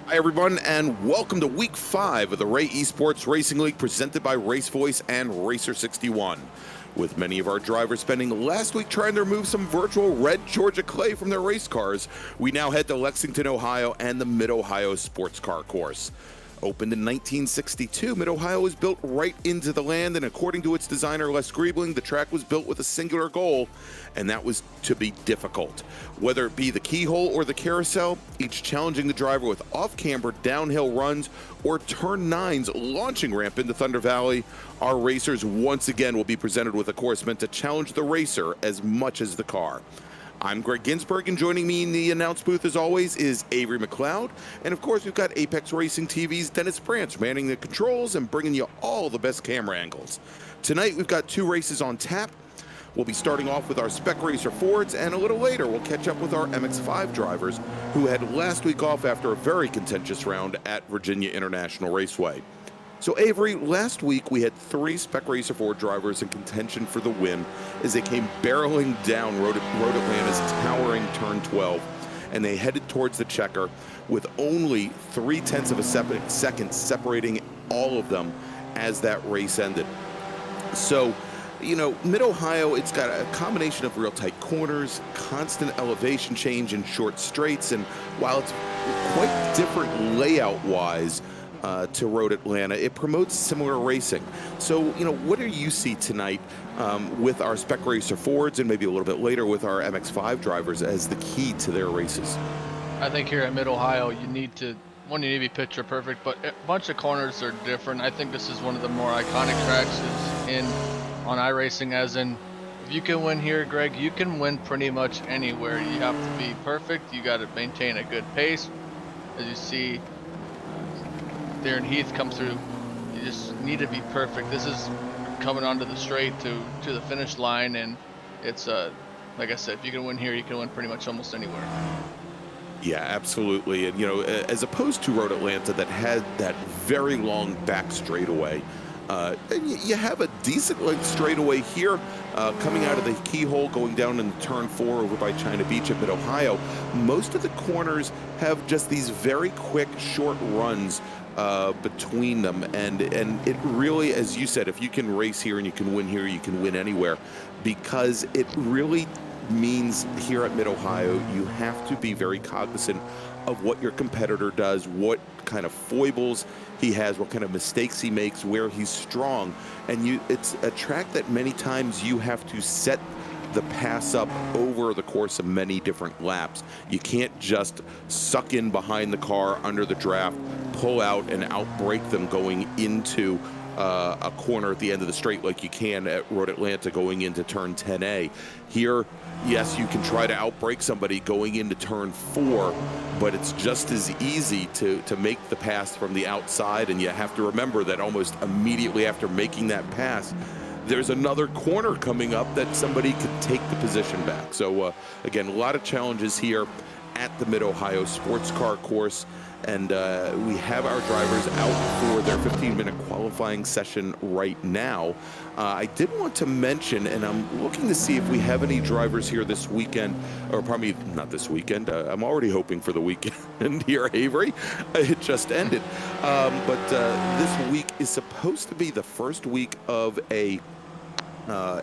Hi, everyone, and welcome to Week 5 of the Ray Esports Racing League presented by RaceVoice and Racer61. With many of our drivers spending last week trying to remove some virtual red Georgia clay from their race cars, we now head to Lexington, Ohio and the Mid-Ohio Sports Car Course. Opened in 1962, Mid-Ohio was built right into the land, and according to its designer, Les Griebling, the track was built with a singular goal, and that was to be difficult. Whether it be the keyhole or the carousel, each challenging the driver with off-camber downhill runs or turn 9's launching ramp into Thunder Valley, our racers once again will be presented with a course meant to challenge the racer as much as the car. I'm Greg Ginsburg, and joining me in the announce booth, as always, is Avery McLeod. And, of course, we've got Apex Racing TV's Dennis Branch manning the controls and bringing you all the best camera angles. Tonight, we've got 2 races on tap. We'll be starting off with our Spec Racer Fords, and a little later, we'll catch up with our MX-5 drivers who had last week off after a very contentious round at Virginia International Raceway. So, Avery, last week we had 3 Spec Racer Ford drivers in contention for the win as they came barreling down Road Atlanta's towering turn 12, and they headed towards the checker with only 0.3 of a second separating all of them as that race ended. So, you know, Mid-Ohio, it's got a combination of real tight corners, constant elevation change in short straights, and while it's quite different layout-wise to Road Atlanta, it promotes similar racing. So, you know, what do you see tonight with our Spec Racer Fords and maybe a little bit later with our MX-5 drivers as the key to their races? I think here at Mid-Ohio, you need to be picture perfect, but a bunch of corners are different. I think this is one of the more iconic tracks on iRacing, as in, if you can win here, Greg, you can win pretty much anywhere. You have to be perfect. You got to maintain a good pace. As you see, Darren Heath come through. You just need to be perfect. This is coming onto the straight to the finish line, and it's like I said, if you can win here, you can win pretty much almost anywhere. Yeah, absolutely. And, you know, as opposed to Road Atlanta that had that very long back straightaway, you have a decent length straightaway here coming out of the keyhole, going down in turn 4 over by China Beach at Mid-Ohio. Most of the corners have just these very quick, short runs between them, and it really, as you said, if you can race here and you can win here, you can win anywhere, because it really means here at Mid-Ohio you have to be very cognizant of what your competitor does, what kind of foibles he has, what kind of mistakes he makes, where he's strong, and it's a track that many times you have to set the pass up over the course of many different laps. You can't just suck in behind the car under the draft, pull out and outbrake them going into a corner at the end of the straight like you can at Road Atlanta going into turn 10A. Here, yes, you can try to outbrake somebody going into turn 4, but it's just as easy to make the pass from the outside, and you have to remember that almost immediately after making that pass, there's another corner coming up that somebody could take the position back. So, again, a lot of challenges here at the Mid-Ohio Sports Car Course, and we have our drivers out for their 15-minute qualifying session right now. I did want to mention, and I'm looking to see if we have any drivers here this weekend, or probably not this weekend. I'm already hoping for the weekend here, Avery. It just ended. But this week is supposed to be the first week of an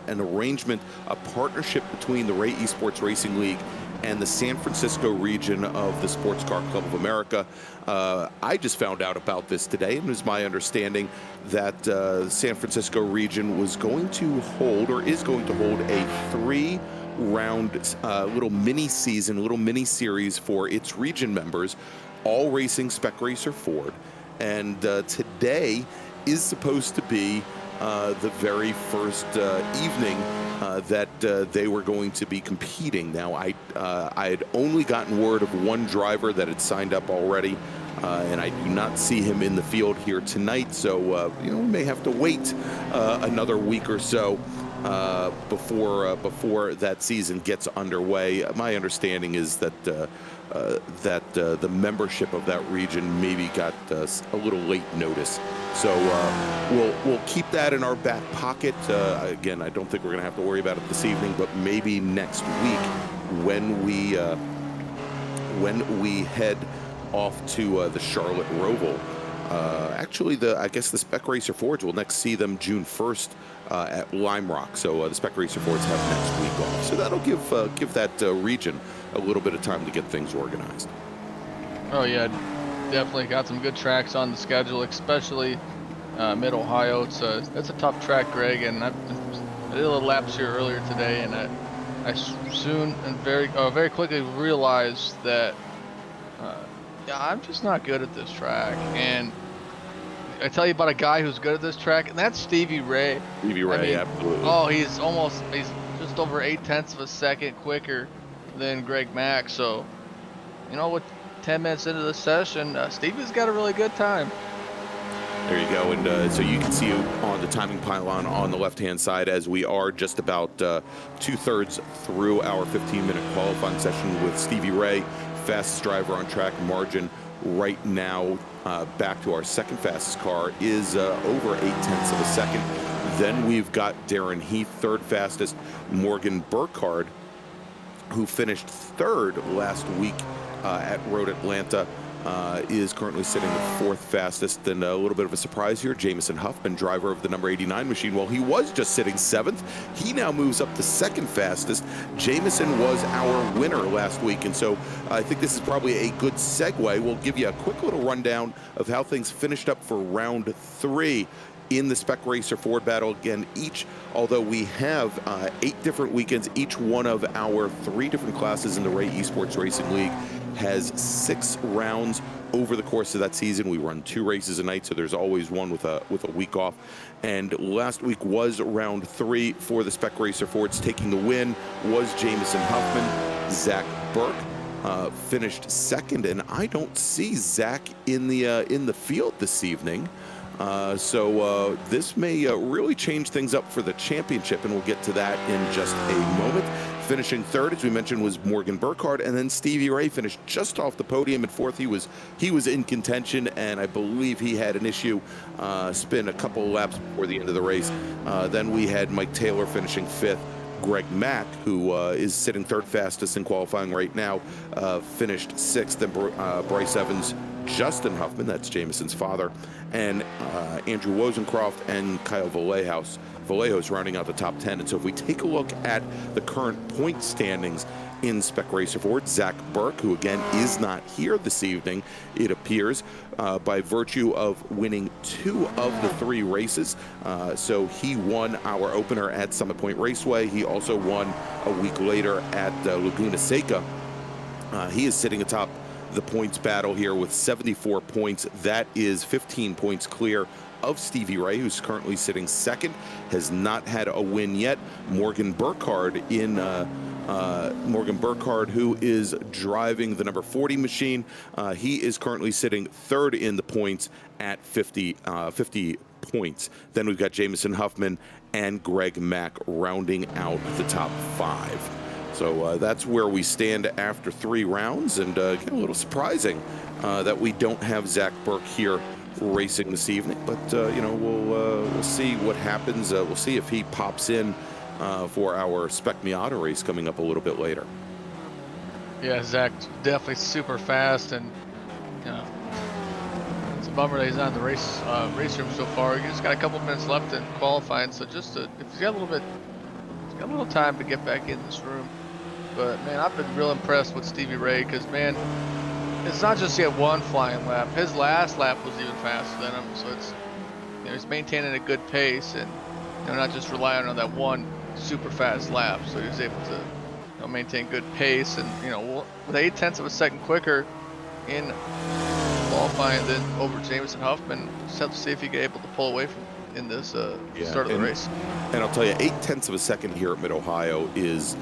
arrangement, a partnership between the Ray Esports Racing League and the San Francisco region of the Sports Car Club of America. I just found out about this today, and it was my understanding that San Francisco region was going to hold, or is going to hold, a 3-round little mini series for its region members, all racing Spec Racer Ford. And today is supposed to be the very first evening that they were going to be competing. Now, I had only gotten word of one driver that had signed up already, and I do not see him in the field here tonight. So, you know, we may have to wait another week or so before that season gets underway. My understanding is that the membership of that region maybe got a little late notice. So we'll keep that in our back pocket. Again, I don't think we're going to have to worry about it this evening, but maybe next week when we head off to the Charlotte Roval. Actually, I guess the Spec Racer Fords will next see them June 1st at Lime Rock. So the Spec Racer Fords have next week off. So that'll give that region a little bit of time to get things organized. Oh yeah, definitely got some good tracks on the schedule, especially Mid-Ohio. That's a tough track, Greg, and I did a little laps here earlier today, and I soon and very quickly realized that yeah, I'm just not good at this track. And I tell you about a guy who's good at this track, and that's Stevie Ray. Stevie Ray, I mean, absolutely. Oh, he's just over 0.8 of a second quicker than Greg Mack. So, you know, with 10 minutes into the session, Stevie's got a really good time. There you go, and so you can see on the timing pylon on the left-hand side as we are just about 2/3 through our 15-minute qualifying session with Stevie Ray, fastest driver on track. Margin right now back to our second fastest car is over 0.8 of a second. Then we've got Darren Heath, third fastest. Morgan Burkhardt, who finished third last week at Road Atlanta, is currently sitting fourth fastest. And a little bit of a surprise here, Jamison Huffman, driver of the number 89 machine, while he was just sitting seventh, he now moves up to second fastest. Jamison was our winner last week, and so I think this is probably a good segue. We'll give you a quick little rundown of how things finished up for round 3 in the Spec Racer Ford battle. Again, although we have 8 different weekends, each one of our 3 different classes in the Ray eSports Racing League has 6 rounds over the course of that season. We run 2 races a night, so there's always one with a week off. And last week was round 3 for the Spec Racer Fords. Taking the win was Jamison Huffman. Zach Burke finished second, and I don't see Zach in the field this evening. So this may really change things up for the championship, and we'll get to that in just a moment. Finishing third, as we mentioned, was Morgan Burkhardt, and then Stevie Ray finished just off the podium at fourth. He was in contention, and I believe he had an issue, spin a couple of laps before the end of the race. Then we had Mike Taylor finishing fifth. Greg Mack, who is sitting third fastest in qualifying right now, finished sixth. Then Bryce Evans, Justin Huffman, that's Jamison's father, and Andrew Wozencroft and Kyle Vallejos rounding out the top 10. And so if we take a look at the current point standings in Spec Racer Ford, Zach Burke, who again is not here this evening, it appears, by virtue of winning 2 of the 3 races. So he won our opener at Summit Point Raceway. He also won a week later at Laguna Seca. He is sitting atop the points battle here with 74 points. That is 15 points clear of Stevie Ray, who's currently sitting second, has not had a win yet. Morgan Burkhardt, who is driving the number 40 machine, he is currently sitting third in the points at 50 points. Then we've got Jamison Huffman and Greg Mack rounding out the top 5. So that's where we stand after 3 rounds, and again, a little surprising that we don't have Zach Burke here racing this evening. But you know, we'll see what happens. We'll see if he pops in for our Spec Miata race coming up a little bit later. Yeah, Zach's definitely super fast, and you know, it's a bummer that he's not in the race room so far. He's got a couple minutes left in qualifying, so just if he's got a little time to get back in this room. But man, I've been real impressed with Stevie Ray, because man, it's not just he had 1 flying lap. His last lap was even faster than him. So it's, you know, he's maintaining a good pace, and you know, not just relying on that 1 super fast lap. So he was able to, you know, maintain good pace, and you know, with 0.8 of a second quicker in qualifying than over Jamison Huffman, just have to see if he get able to pull away from in this start of the race. And I'll tell you, 0.8 of a second here at Mid-Ohio is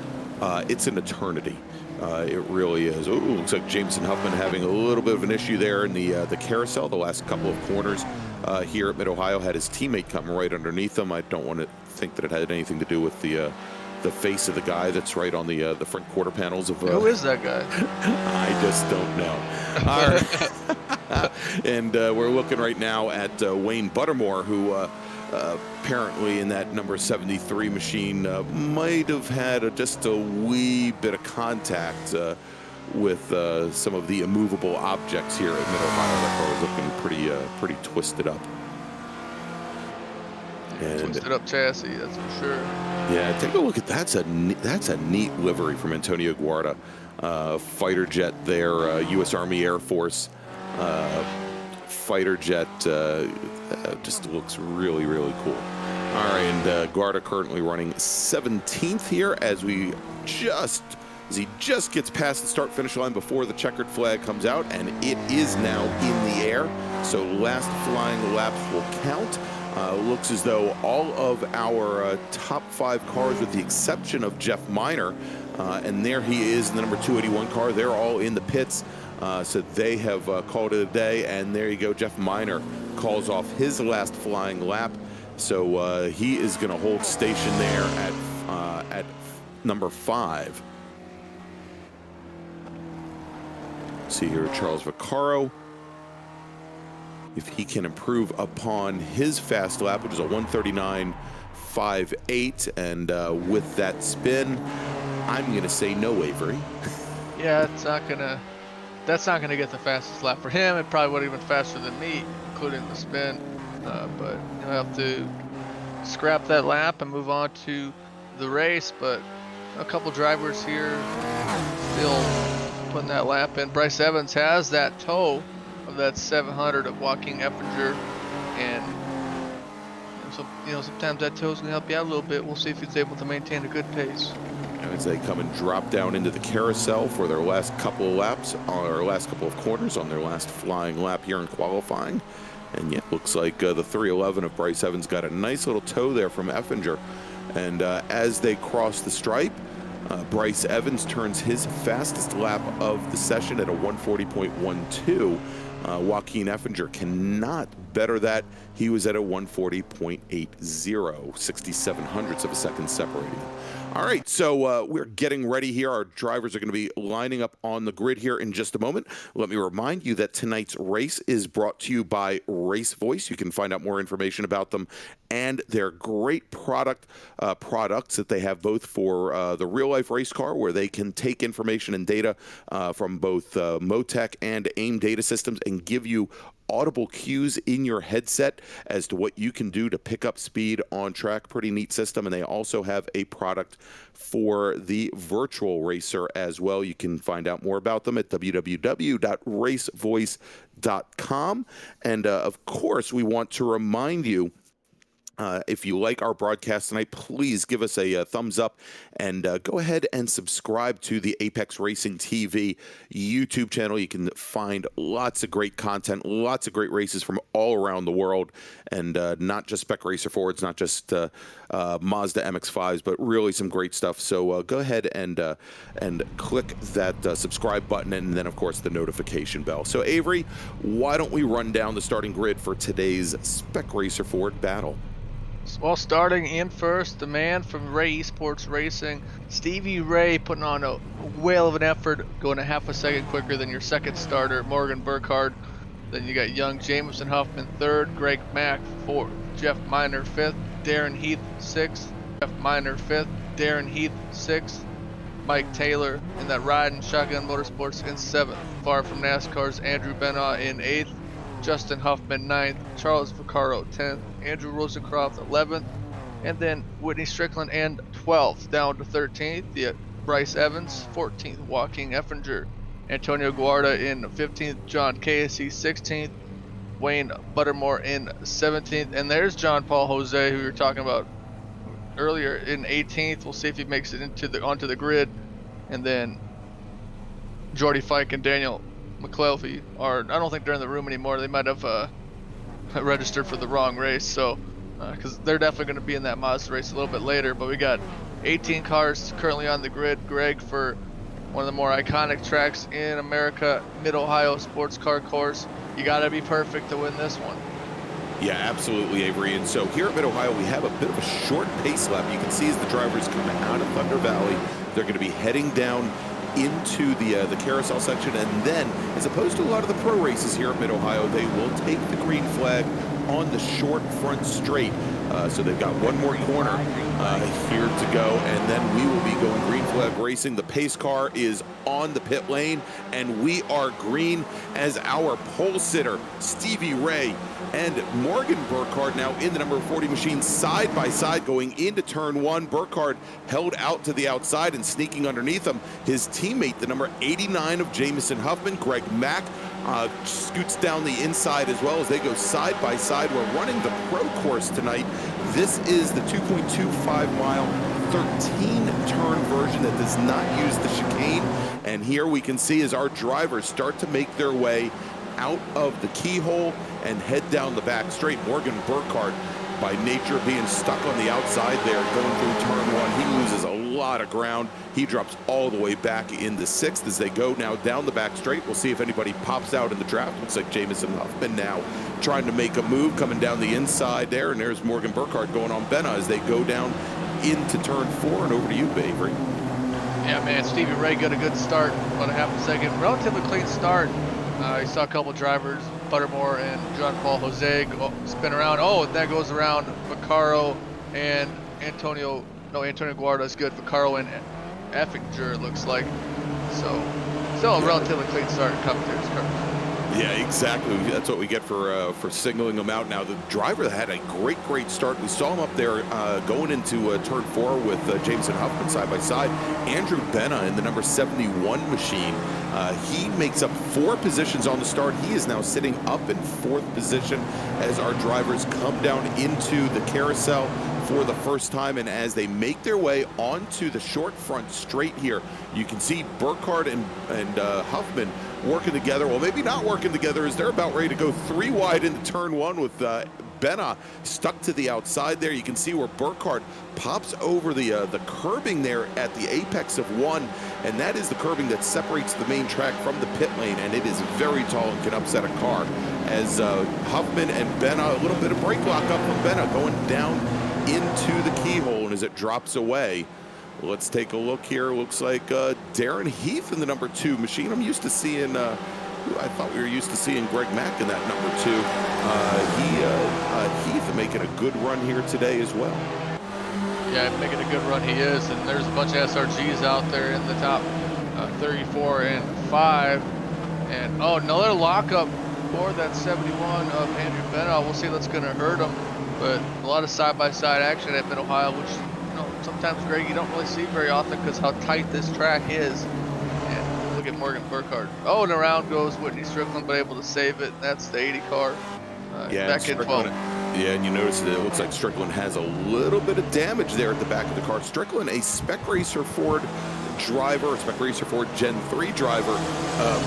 it's an eternity. It really is. Ooh, looks like Jamison Huffman having a little bit of an issue there in the carousel. The last couple of corners here at Mid-Ohio had his teammate come right underneath him. I don't want to think that it had anything to do with the face of the guy that's right on the front quarter panels of. Who is that guy? I just don't know. All right. And we're looking right now at Wayne Buttermore, who apparently in that number 73 machine might have had just a wee bit of contact with some of the immovable objects here at Mid-Ohio. That car was looking pretty twisted up. And twisted up chassis, that's for sure. Yeah, take a look at that's a neat livery from Antonio Guarda. Fighter jet there, U.S. Army Air Force fighter jet. Just looks really cool. All right, and Guarda currently running 17th here as he just gets past the start-finish line before the checkered flag comes out, and it is now in the air. So last flying laps will count. Looks as though all of our top 5 cars, with the exception of Jeff Miner, and there he is in the number 281 car, they're all in the pits. So they have called it a day, and there you go. Jeff Miner calls off his last flying lap. So he is going to hold station there at number 5. See here, Charles Vaccaro, if he can improve upon his fast lap, which is a 1:39.58, and with that spin, I'm going to say no, Avery. Yeah, that's not gonna get the fastest lap for him. It probably would have been faster than me, including the spin. But you'll have to scrap that lap and move on to the race. But a couple drivers here still putting that lap in. Bryce Evans has that toe of that 700 of Joaquin Effinger, and so sometimes that toe's gonna help you out a little bit. We'll see if he's able to maintain a good pace. As they come and drop down into the carousel for their last couple of laps, or last couple of corners on their last flying lap here in qualifying. And yeah, looks like the 311 of Bryce Evans got a nice little toe there from Effinger. And as they cross the stripe, Bryce Evans turns his fastest lap of the session at a 140.12. Joaquin Effinger cannot better that. He was at a 140.80, 67 hundredths of a second separating them. All right, so we're getting ready here. Our drivers are going to be lining up on the grid here in just a moment. Let me remind you that tonight's race is brought to you by RaceVoice. You can find out more information about them and their great products that they have, both for the real-life race car, where they can take information and data from both Motec and AIM data systems and give you audible cues in your headset as to what you can do to pick up speed on track. Pretty neat system. And they also have a product for the virtual racer as well. You can find out more about them at www.racevoice.com. And of course, we want to remind you, if you like our broadcast tonight, please give us a thumbs up and go ahead and subscribe to the Apex Racing TV YouTube channel. You can find lots of great content, lots of great races from all around the world, and not just Spec Racer Fords, not just Mazda MX-5s, but really some great stuff. So go ahead and click that subscribe button, and then, of course, the notification bell. So, Avery, why don't we run down the starting grid for today's Spec Racer Ford battle? Well, starting in first, the man from Ray eSports Racing, Stevie Ray, putting on a whale of an effort, going a half a second quicker than your second starter, Morgan Burkhardt. Then you got young Jameson Huffman third, Greg Mack fourth, Jeff Miner fifth, Darren Heath sixth, Jeff Miner fifth, Darren Heath sixth, Mike Taylor in that riding Shotgun Motorsports in seventh, Far From NASCAR's Andrew Benaw in eighth, Justin Huffman 9th, Charles Vaccaro 10th, Andrew Rosencroft 11th, and then Whitney Strickland and 12th, down to 13th. Bryce Evans 14th, Joaquin Effinger, Antonio Guarda in 15th, John Casey 16th, Wayne Buttermore in 17th, and there's John Paul Jose, who we were talking about earlier, in 18th. We'll see if he makes it onto the grid, and then Jordy Fike and Daniel McClelvey I don't think they're in the room anymore. They might have registered for the wrong race, so because they're definitely going to be in that Mazda race a little bit later. But we got 18 cars currently on the grid. Greg, for one of the more iconic tracks in America, Mid-Ohio Sports Car Course. You got to be perfect to win this one. Yeah, absolutely, Avery. And so here at Mid-Ohio, we have a bit of a short pace lap. You can see as the drivers come out of Thunder Valley, they're going to be heading down into the carousel section, and then, as opposed to a lot of the pro races here at Mid-Ohio, they will take the green flag on the short front straight. So they've got one more corner here to go, and then we will be going green flag racing. The pace car is on the pit lane, and we are green as our pole sitter, Stevie Ray, and Morgan Burkhardt now in the number 40 machine side by side going into turn one. Burkhardt held out to the outside and sneaking underneath him. His teammate, the number 89 of Jamison Huffman, Greg Mack, scoots down the inside as well as they go side by side. We're running the pro course tonight. This is the 2.25 mile, 13 turn version that does not use the chicane. And here we can see as our drivers start to make their way out of the keyhole and head down the back straight. Morgan Burkhardt, by nature being stuck on the outside there, going through turn one, he loses a lot of ground. He drops all the way back into sixth as they go now down the back straight. We'll see if anybody pops out in the draft. Looks like Jamison Huffman now trying to make a move, coming down the inside there, and there's Morgan Burkhardt going on Benna as they go down into turn four. And over to you, Avery. Yeah, man, Stevie Ray got a good start, about a half a second. Relatively clean start. You saw a couple drivers, Buttermore and John Paul Jose, spin around. Oh, that goes around Vaccaro and Antonio Guarda is good. Vaccaro and Effinger, looks like. So, still a relatively clean start in commentator's car. Yeah, exactly. That's what we get for signaling them out. Now, the driver had a great start. We saw him up there going into turn four with Jamison Huffman side by side. Andrew Benna in the number 71 machine. He makes up 4 positions on the start. He is now sitting up in 4th position as our drivers come down into the carousel for the first time. And as they make their way onto the short front straight here, you can see Burkhardt and Huffman working together. Well, maybe not working together, as they're about ready to go 3 wide into turn one with Benna stuck to the outside there. You can see where Burkhardt pops over the curbing there at the apex of one, and that is the curbing that separates the main track from the pit lane, and it is very tall and can upset a car. As Huffman and Benna, a little bit of brake lock up from Benna going down into the keyhole, and as it drops away, let's take a look here. Looks like Darren Heath in the number 2 machine. I'm used to seeing, I thought we were used to seeing Greg Mack in that number 2. Heath making a good run here today as well. Yeah, making a good run he is, and there's a bunch of SRGs out there in the top 34 and 5. And oh, another lockup for that 71 of Andrew Benna. We'll see if that's going to hurt him, but a lot of side-by-side action at Mid-Ohio, which, you know, sometimes, Greg, you don't really see very often because how tight this track is. And look at Morgan Burkhardt. Oh, and around goes Whitney Strickland, but able to save it. That's the 80 car. Yeah, back in 12. Yeah, and you notice that it looks like Strickland has a little bit of damage there at the back of the car. Strickland, a Spec Racer Ford driver, a Spec Racer Ford Gen 3 driver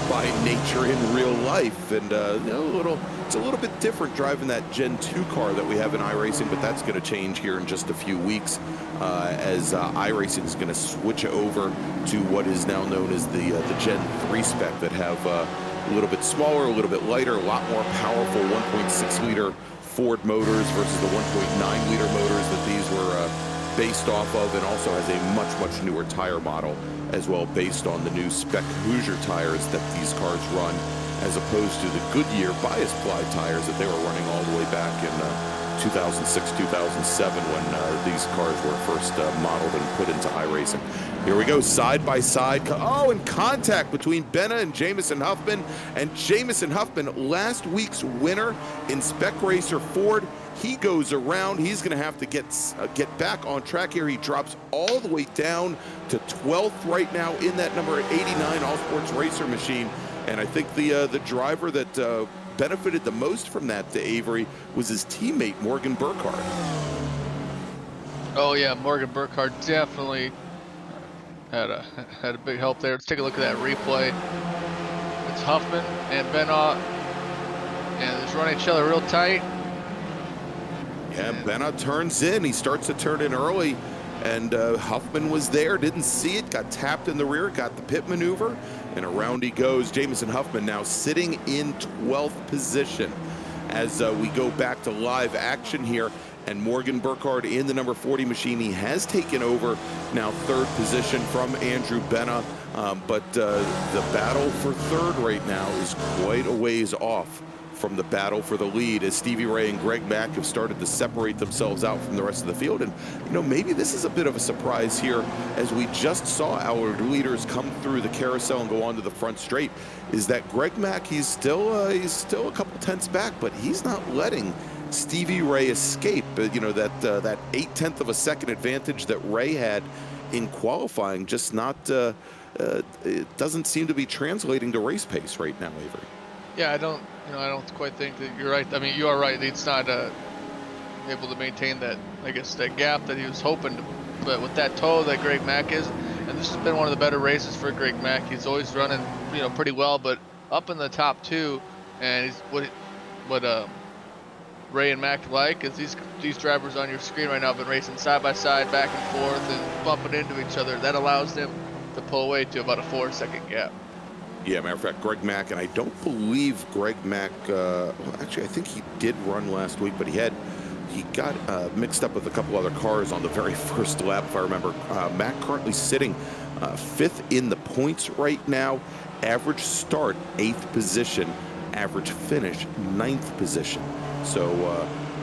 by nature in real life, and you know, it's a little bit different driving that Gen 2 car that we have in iRacing, but that's going to change here in just a few weeks as iRacing is going to switch over to what is now known as the Gen 3 spec that have a little bit smaller, a little bit lighter, a lot more powerful 1.6 liter Ford motors versus the 1.9 liter motors that these were based off of, and also has a much newer tire model as well, based on the new Spec Hoosier tires that these cars run, as opposed to the Goodyear bias ply tires that they were running all the way back in 2006, 2007 when these cars were first modeled and put into iRacing. Here we go, side by side. Oh, and contact between Benna and Jamison Huffman. And Jamison Huffman, last week's winner in Spec Racer Ford. He goes around. He's going to have to get back on track here. He drops all the way down to 12th right now in that number 89 All Sports Racer machine. And I think the driver that benefited the most from that, to Avery, was his teammate Morgan Burkhardt. Oh yeah, Morgan Burkhardt definitely had a big help there. Let's take a look at that replay. It's Huffman and Benna, and they're running each other real tight. Yeah, Benna turns in. He starts to turn in early, and Huffman was there, didn't see it, got tapped in the rear, got the pit maneuver, and around he goes. Jamison Huffman now sitting in 12th position as we go back to live action here. And Morgan Burkhardt in the number 40 machine. He has taken over now 3rd position from Andrew Benna, but the battle for 3rd right now is quite a ways off from the battle for the lead as Stevie Ray and Greg Mack have started to separate themselves out from the rest of the field. And, you know, maybe this is a bit of a surprise here as we just saw our leaders come through the carousel and go onto the front straight, is that Greg Mack, he's still a couple tenths back, but he's not letting Stevie Ray escape. You know, that 0.8 of a second advantage that Ray had in qualifying, just not, it doesn't seem to be translating to race pace right now, Avery. Yeah, I don't quite think that you're right. I mean, you are right. He's not able to maintain that, I guess, that gap that he was hoping to. But with that toe that Greg Mack is, and this has been one of the better races for Greg Mack. He's always running, you know, pretty well, but up in the top two. And he's what Ray and Mack like is these drivers on your screen right now have been racing side by side, back and forth, and bumping into each other. That allows them to pull away to about a 4-second gap. Yeah, matter of fact, Greg Mack, and I don't believe Greg Mack, well, actually, I think he did run last week, but he got mixed up with a couple other cars on the very first lap, if I remember. Mack currently sitting 5th in the points right now. Average start, 8th position. Average finish, 9th position. So,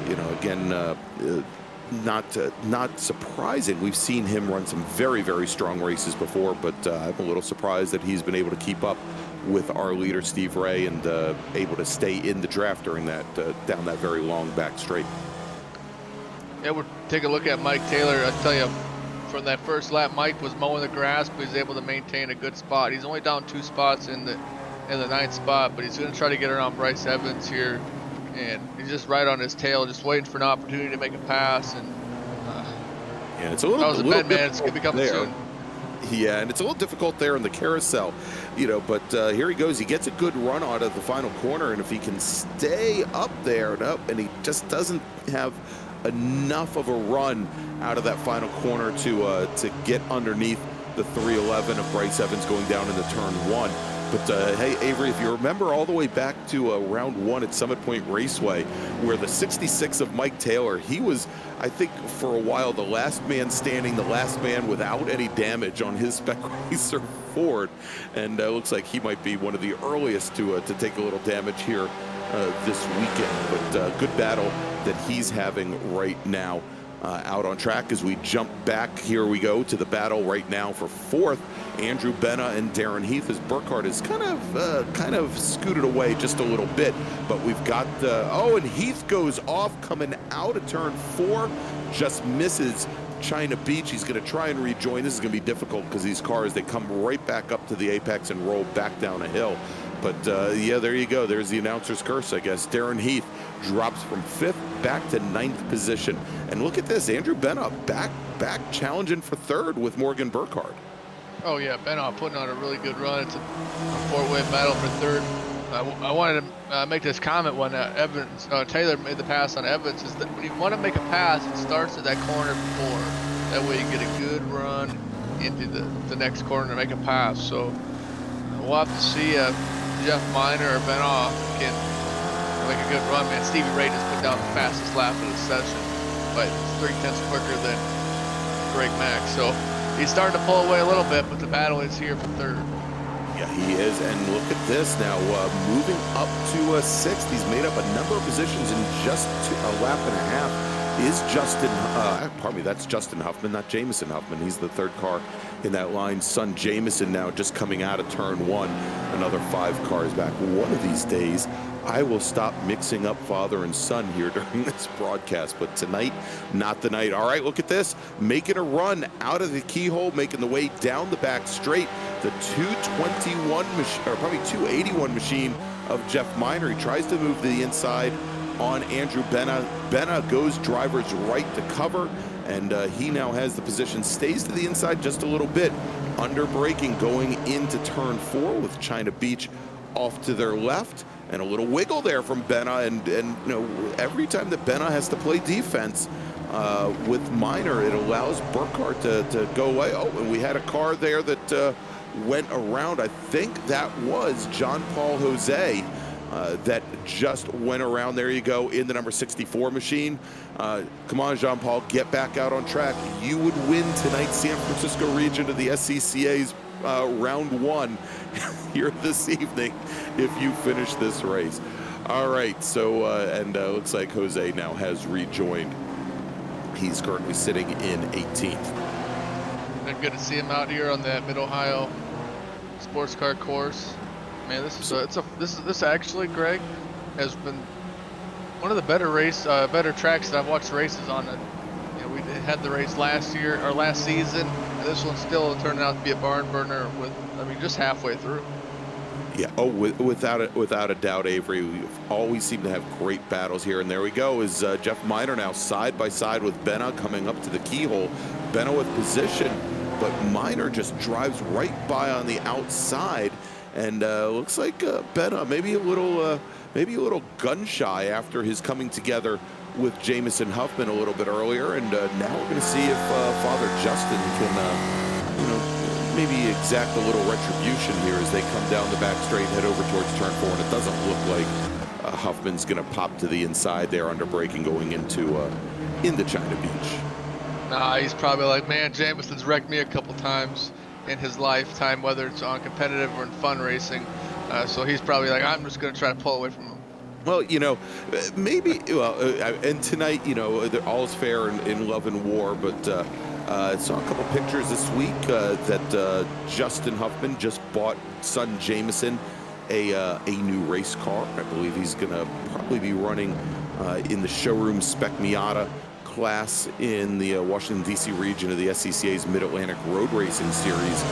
you know, again, not surprising. We've seen him run some very, very strong races before, but I'm a little surprised that he's been able to keep up with our leader, Steve Ray, and able to stay in the draft during that, down that very long back straight. Yeah, we'll take a look at Mike Taylor. I tell you, from that first lap, Mike was mowing the grass, but he's able to maintain a good spot. He's only down 2 spots in the 9th spot, but he's going to try to get around Bryce Evans here. And he's just right on his tail, just waiting for an opportunity to make a pass. And yeah, it's a little. That was a bad man. It's gonna be coming soon. Yeah, and it's a little difficult there in the carousel, you know. But here he goes. He gets a good run out of the final corner, and if he can stay up there and he just doesn't have enough of a run out of that final corner to get underneath the 311 of Bryce Evans going down into turn 1. But hey, Avery, if you remember all the way back to round 1 at Summit Point Raceway, where the 66 of Mike Taylor, he was, I think, for a while, the last man standing, the last man without any damage on his Spec Racer Ford. And looks like he might be one of the earliest to take a little damage here this weekend. But good battle that he's having right now out on track. As we jump back, here we go to the battle right now for 4th. Andrew Benna and Darren Heath, as Burkhardt is kind of scooted away just a little bit, but we've got oh, and Heath goes off coming out of turn 4, just misses China Beach. He's going to try and rejoin. This is going to be difficult because these cars, they come right back up to the apex and roll back down a hill. But yeah, there you go. There's the announcer's curse, I guess. Darren Heath drops from 5th back to 9th position. And look at this, Andrew Benna back challenging for 3rd with Morgan Burkhardt. Oh yeah, Benna putting on a really good run. It's a 4-way battle for 3rd. I wanted to make this comment when Taylor made the pass on Evans, is that when you want to make a pass, it starts at that corner before. That way you get a good run into the next corner to make a pass. So we'll have to see Jeff Miner or Benna can make a good run. Man, Stevie Ray just put down the fastest lap of the session, but it's 3/10 quicker than Greg Mack. So he's starting to pull away a little bit, but the battle is here for 3rd. Yeah, he is, and look at this now, moving up to 6th. He's made up a number of positions in just a lap and a half. Is Justin, pardon me, that's Justin Huffman, not Jamison Huffman. He's the 3rd car in that line. Son Jamison now just coming out of turn 1, another 5 cars back. One of these days, I will stop mixing up father and son here during this broadcast, but tonight, not the night. All right, look at this, making a run out of the keyhole, making the way down the back straight. The 221 machine, or probably 281 machine of Jeff Miner. He tries to move to the inside on Andrew Benna. Benna goes driver's right to cover, and he now has the position, stays to the inside just a little bit, under braking going into turn 4 with China Beach off to their left, and a little wiggle there from Benna, and you know, every time that Benna has to play defense with Miner, it allows Burkhardt to go away. Oh, and we had a car there that went around. I think that was John Paul Jose that just went around. There you go, in the number 64 machine. Come on, Jean Paul, get back out on track. You would win tonight's San Francisco region of the SCCA's round 1 here this evening if you finish this race. All right, so looks like Jose now has rejoined. He's currently sitting in 18th. Been good to see him out here on that Mid-Ohio sports car course. Man, this actually, Greg, has been one of the better tracks that I've watched races on. You know, we had the race last year or last season, and this one still turned out to be a barn burner with, I mean, just halfway through. Yeah, without a doubt, Avery. We always seem to have great battles here. And there we go, is Jeff Miner now side by side with Benna coming up to the keyhole. Benna with position, but Miner just drives right by on the outside. And looks like Benna maybe a little gun shy after his coming together with Jamison Huffman a little bit earlier. And now we're going to see if Father Justin can, you know, maybe exact a little retribution here as they come down the back straight and head over towards turn 4. And it doesn't look like Huffman's going to pop to the inside there under braking going into China Beach. Nah, he's probably like, man, Jamison's wrecked me a couple times in his lifetime, whether it's on competitive or in fun racing. So he's probably like, I'm just going to try to pull away from him. Well, you know, maybe, and tonight, you know, all is fair in love and war, but I saw a couple pictures this week that Justin Huffman just bought son Jamison a new race car. I believe he's going to probably be running in the showroom Spec Miata class in the Washington, D.C. region of the SCCA's Mid-Atlantic Road Racing Series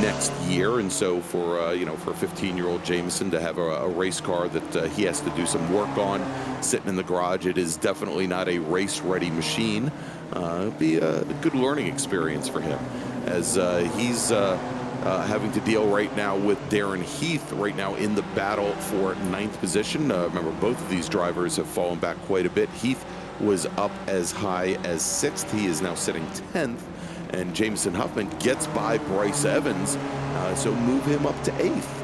next year. And so for, you know, for a 15-year-old Jamison to have a race car that he has to do some work on sitting in the garage, it is definitely not a race-ready machine. It'll be a good learning experience for him as he's having to deal right now with Darren Heath right now in the battle for 9th position. Remember, both of these drivers have fallen back quite a bit. Heath was up as high as 6th. He is now sitting 10th. And Jamison Huffman gets by Bryce Evans, so move him up to 8th.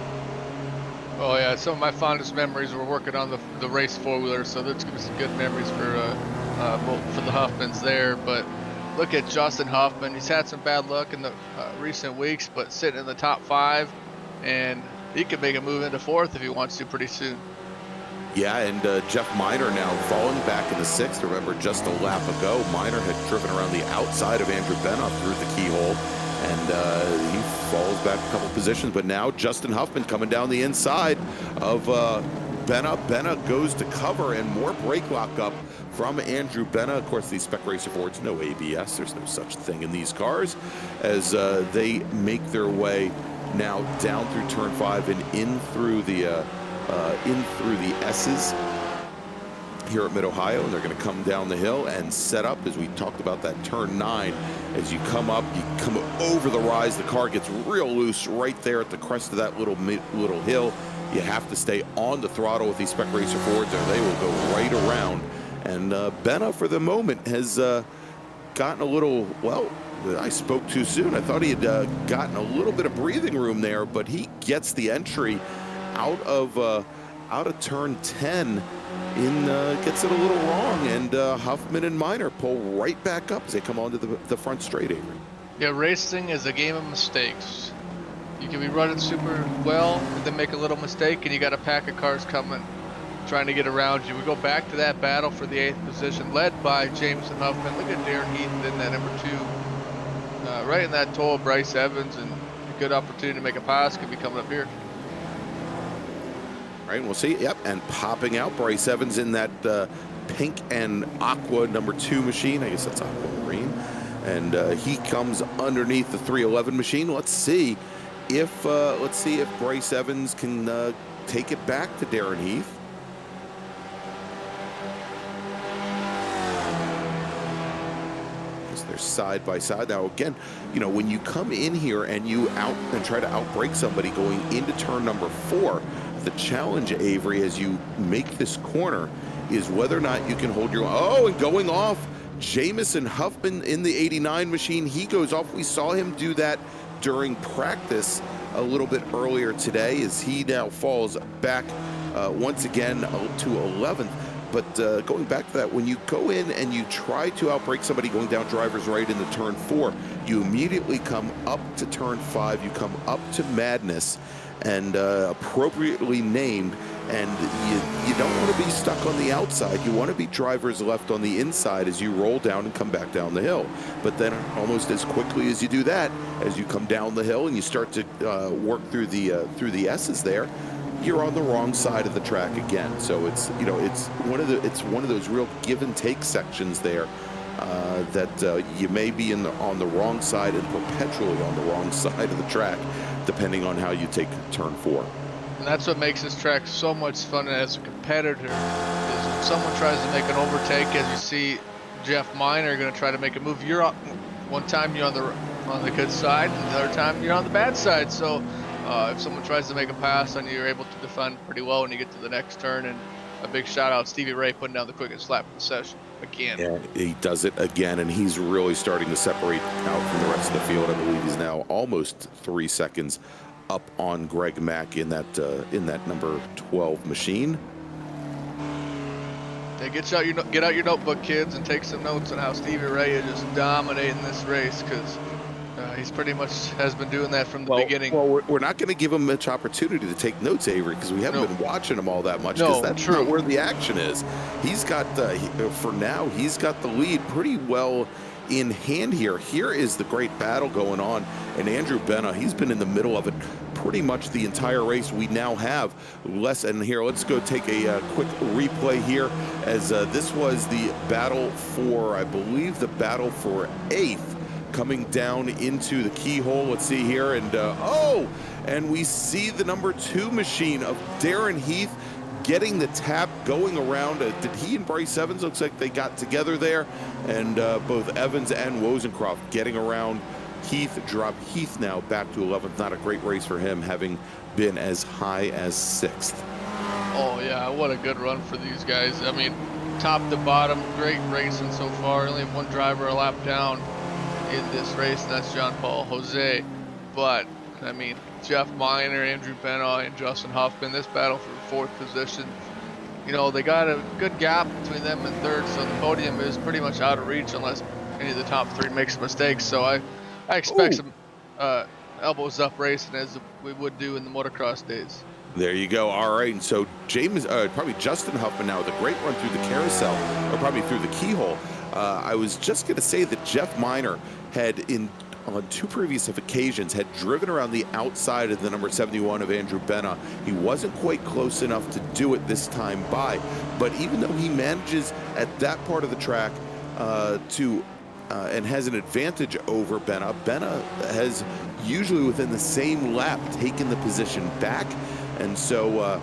Oh yeah, some of my fondest memories were working on the race four-wheeler, so that's going to be some good memories for the Huffmans there. But look at Justin Huffman. He's had some bad luck in the recent weeks, but sitting in the top 5, and he could make a move into 4th if he wants to pretty soon. Yeah, and Jeff Miner now falling back in the 6th. Remember, just a lap ago, Miner had driven around the outside of Andrew Benna through the keyhole, and he falls back a couple positions. But now Justin Huffman coming down the inside of Benna. Benna goes to cover, and more brake lock up from Andrew Benna. Of course, these Spec Racer Fords, no ABS. There's no such thing in these cars, as they make their way now down through turn 5 and in through the S's here at Mid-Ohio, and they're going to come down the hill and set up, as we talked about that turn 9. As you come up, you come over the rise, the car gets real loose right there at the crest of that little hill. You have to stay on the throttle with these Spec Racer Fords, or they will go right around. And Benna, for the moment, has gotten a little, well, I spoke too soon. I thought he had gotten a little bit of breathing room there, but he gets the entry out of turn 10 gets it a little wrong, and Huffman and Miner pull right back up as they come onto the front straight, Avery. Yeah, racing is a game of mistakes. You can be running super well and then make a little mistake, and you got a pack of cars coming trying to get around you. We go back to that battle for the 8th position, led by Jamison Huffman. Look at Darren Heath in that number 2, right in that tow of Bryce Evans, and a good opportunity to make a pass could be coming up here. Right, and we'll see. Yep, and popping out Bryce Evans in that pink and aqua number 2 machine. I guess that's aquamarine. And he comes underneath the 311 machine. Let's see if Bryce Evans can take it back to Darren Heath. They're side by side. Now again, you know, when you come in here and you try to outbrake somebody going into turn number 4, the challenge, Avery, as you make this corner is whether or not you can hold your own. Oh, and going off, Jamison Huffman in the 89 machine. He goes off. We saw him do that during practice a little bit earlier today, as he now falls back once again to 11th. But going back to that, when you go in and you try to outbrake somebody going down driver's right into turn 4, you immediately come up to turn 5, you come up to madness, and appropriately named, and you don't want to be stuck on the outside. You want to be drivers left on the inside as you roll down and come back down the hill. But then almost as quickly as you do that, as you come down the hill and you start to work through the S's there, you're on the wrong side of the track again. So it's, you know, it's one of those real give and take sections there that you may be on the wrong side and perpetually on the wrong side of the track, depending on how you take turn 4. And that's what makes this track so much fun as a competitor. Is when someone tries to make an overtake, as you see Jeff Miner going to try to make a move. You're on, one time you're on the good side, and the other time you're on the bad side. So if someone tries to make a pass on you, you're able to defend pretty well when you get to the next turn. And a big shout out Stevie Ray putting down the quickest lap of the session again. Yeah, he does it again, and he's really starting to separate out from the rest of the field. I believe he's now almost 3 seconds up on Greg Mack in that number 12 machine. Yeah, get out your notebook, kids, and take some notes on how Stevie Ray is just dominating this race, because he's pretty much has been doing that from the beginning. Well, we're not going to give him much opportunity to take notes, Avery, because we haven't been watching him all that much, because that's not where the action is. He's got, for now, he's got the lead pretty well in hand here. Here is the great battle going on, and Andrew Benna, he's been in the middle of it pretty much the entire race. We now have less, and here, let's go take a quick replay here, as this was the battle for, I believe, the battle for 8th, coming down into the keyhole. Let's see here, and and we see the number 2 machine of Darren Heath getting the tap, going around. Did he and Bryce Evans, looks like they got together there, and both Evans and Wozencroft getting around Heath. Drop Heath now back to 11th. Not a great race for him, having been as high as 6th. Oh yeah, what a good run for these guys. I mean, top to bottom, great racing so far. Only have one driver a lap down in this race, and that's John Paul Jose. But I mean, Jeff Miner, Andrew Benna, and Justin Huffman, this battle for 4th position, you know, they got a good gap between them and 3rd, so the podium is pretty much out of reach unless any of the top 3 makes mistakes. So I expect some elbows up racing, as we would do in the motocross days. There you go. All right, and so probably Justin Huffman now with a great run through the carousel, or probably through the keyhole. I was just going to say that Jeff Miner had, on 2 previous occasions, had driven around the outside of the number 71 of Andrew Benna. He wasn't quite close enough to do it this time by, but even though he manages at that part of the track and has an advantage over Benna, Benna has usually within the same lap taken the position back, and so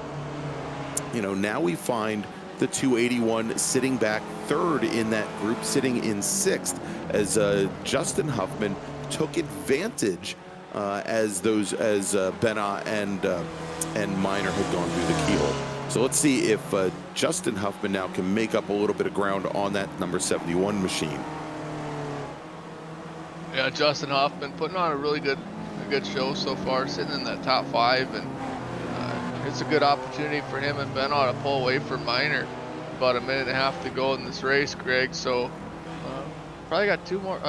you know, now we find the 281 sitting back 3rd in that group, sitting in 6th, as Justin Huffman took advantage as Benna and Miner had gone through the keyhole. So let's see if Justin Huffman now can make up a little bit of ground on that number 71 machine. Yeah, Justin Huffman putting on a really good show so far, sitting in that top 5, and it's a good opportunity for him and Benna to pull away from Miner. About a minute and a half to go in this race, Greg. So probably got two more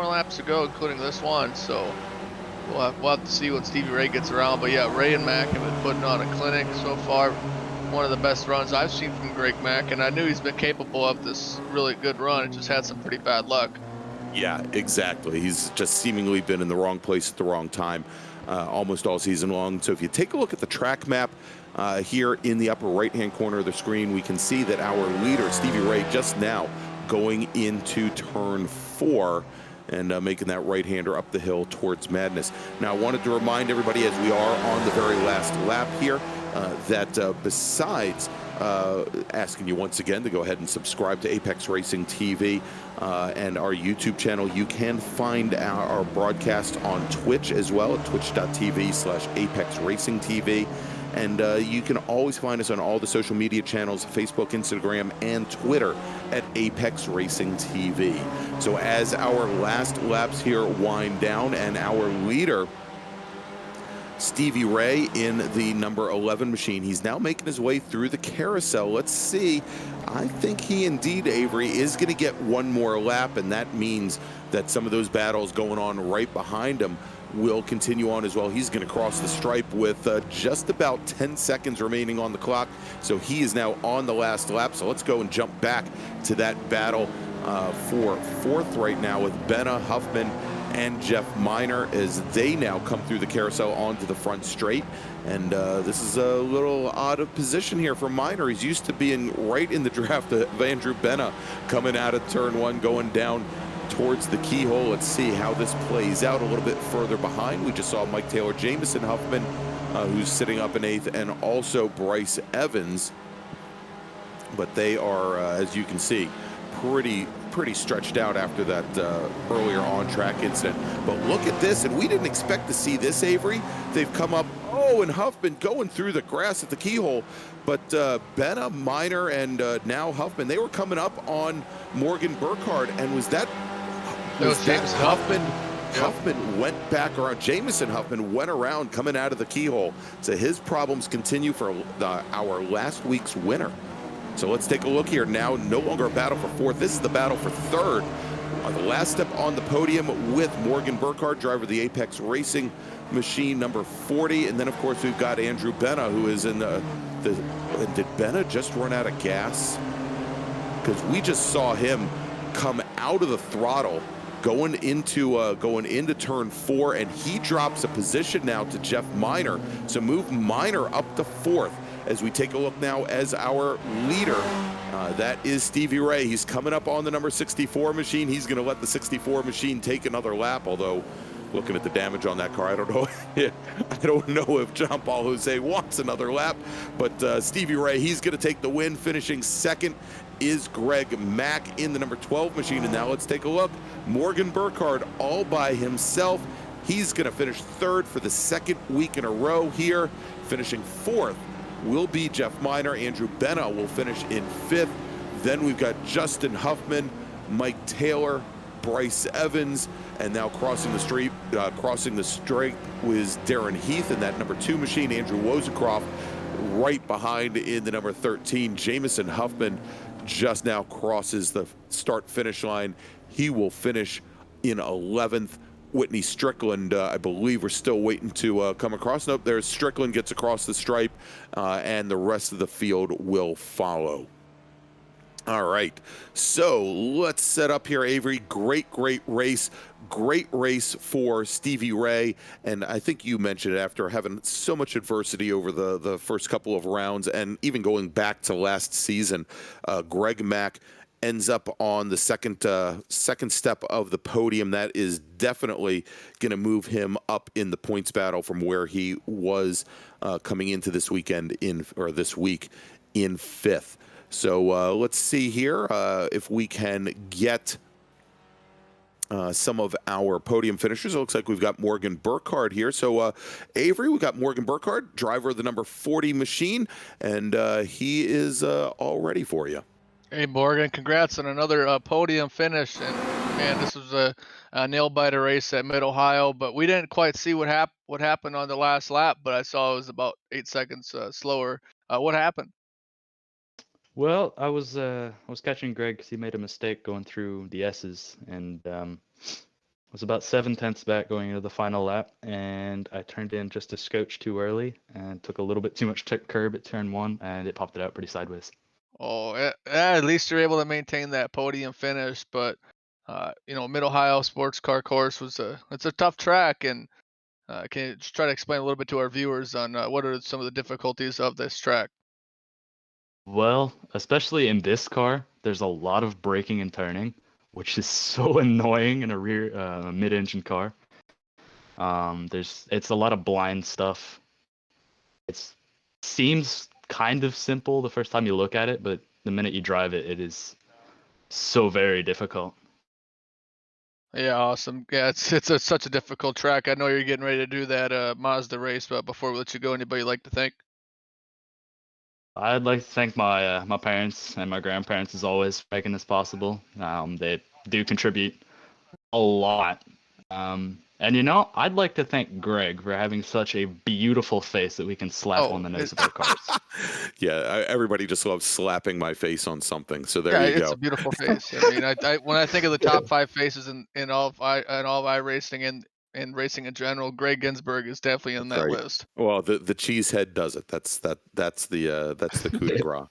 laps to go, including this one. So we'll have to see when Stevie Ray gets around. But yeah, Ray and Mack have been putting on a clinic so far. One of the best runs I've seen from Greg Mack, and I knew he's been capable of this really good run. It just had some pretty bad luck. Yeah, exactly. He's just seemingly been in the wrong place at the wrong time almost all season long. So if you take a look at the track map here in the upper right-hand corner of the screen, we can see that our leader, Stevie Ray, just now going into turn 4 and making that right-hander up the hill towards madness. Now, I wanted to remind everybody, as we are on the very last lap here, that besides asking you once again to go ahead and subscribe to Apex Racing TV and our YouTube channel, you can find our broadcast on Twitch as well at twitch.tv/Apex Racing TV. And you can always find us on all the social media channels, Facebook, Instagram, and Twitter at Apex Racing TV. So as our last laps here wind down, and our leader, Stevie Ray, in the number 11 machine, he's now making his way through the carousel. Let's see. I think he indeed, Avery, is going to get one more lap, and that means that some of those battles going on right behind him will continue on as well. He's going to cross the stripe with just about 10 seconds remaining on the clock. So he is now on the last lap. So let's go and jump back to that battle for fourth right now with Benna, Huffman, and Jeff Miner as they now come through the carousel onto the front straight. And this is a little odd of position here for Miner. He's used to being right in the draft of Andrew Benna coming out of turn one, going down towards the keyhole. Let's see how this plays out a little bit further behind. We just saw Mike Taylor, Jamison Huffman, who's sitting up in eighth, and also Bryce Evans. But they are, as you can see, pretty stretched out after that earlier on-track incident. But look at this, and we didn't expect to see this, Avery. They've come up, and Huffman going through the grass at the keyhole. But Benna, Miner, and now Huffman, they were coming up on Morgan Burkhardt, and was that Huffman? Yep. Huffman went back around. Jamison Huffman went around coming out of the keyhole. So his problems continue for our last week's winner. So let's take a look here now. No longer a battle for fourth. This is the battle for third. The last step on the podium with Morgan Burkhardt, driver of the Apex Racing Machine number 40. And then, of course, we've got Andrew Benna, who is in did Benna just run out of gas? Because we just saw him come out of the throttle going into turn 4, and he drops a position now to Jeff Miner. So move Miner up to fourth as we take a look now as our leader. That is Stevie Ray. He's coming up on the number 64 machine. He's going to let the 64 machine take another lap, although looking at the damage on that car, I don't know. I don't know if John Paul Jose wants another lap, but Stevie Ray, he's going to take the win. Finishing second is Greg Mack in the number 12 machine. And now let's take a look. Morgan Burkhardt all by himself. He's going to finish third for the second week in a row here. Finishing fourth will be Jeff Miner. Andrew Benna will finish in fifth. Then we've got Justin Huffman, Mike Taylor, Bryce Evans, and now crossing the straight was Darren Heath in that number 2 machine. Andrew Wozencroft right behind in the number 13. Jamison Huffman just now crosses the start-finish line. He will finish in 11th. Whitney Strickland, I believe we're still waiting to come across. Nope, there's Strickland gets across the stripe, and the rest of the field will follow. All right, so let's set up here, Avery. Great race. Great race for Stevie Ray. And I think you mentioned it, after having so much adversity over the first couple of rounds and even going back to last season, Greg Mack ends up on the second step of the podium. That is definitely going to move him up in the points battle from where he was coming into this weekend this week in fifth. So let's see here if we can get some of our podium finishers. It looks like we've got Morgan Burkhardt here. So Avery, we've got Morgan Burkhardt, driver of the number 40 machine, and he is all ready for you. Hey Morgan, congrats on another podium finish. And man, this was a nail-biter race at Mid-Ohio, but we didn't quite see what happened on the last lap, but I saw it was about 8 seconds slower. What happened? Well, I was catching Greg because he made a mistake going through the S's, and was about 7/10 back going into the final lap, and I turned in just a scotch too early and took a little bit too much curb at turn 1, and it popped it out pretty sideways. Oh, at least you're able to maintain that podium finish. But Mid-Ohio Sports Car Course it's a tough track, and can you just try to explain a little bit to our viewers on what are some of the difficulties of this track? Well, especially in this car, there's a lot of braking and turning, which is so annoying in a mid-engine car. It's a lot of blind stuff. It seems kind of simple the first time you look at it, but the minute you drive it, it is so very difficult. Yeah, awesome. Yeah, it's such a difficult track. I know you're getting ready to do that Mazda race, but before we let you go, anybody you'd like to thank? I'd like to thank my my parents and my grandparents, as always, for making this possible. They do contribute a lot. And I'd like to thank Greg for having such a beautiful face that we can slap on the nose of our cars. Yeah, everybody just loves slapping my face on something. So there you go. It's a beautiful face. I mean, when I think of the top 5 faces in all of iRacing, and in racing in general, Greg Ginsburg is definitely on that Right. list. Well, the cheese head does it. That's the coup de grace.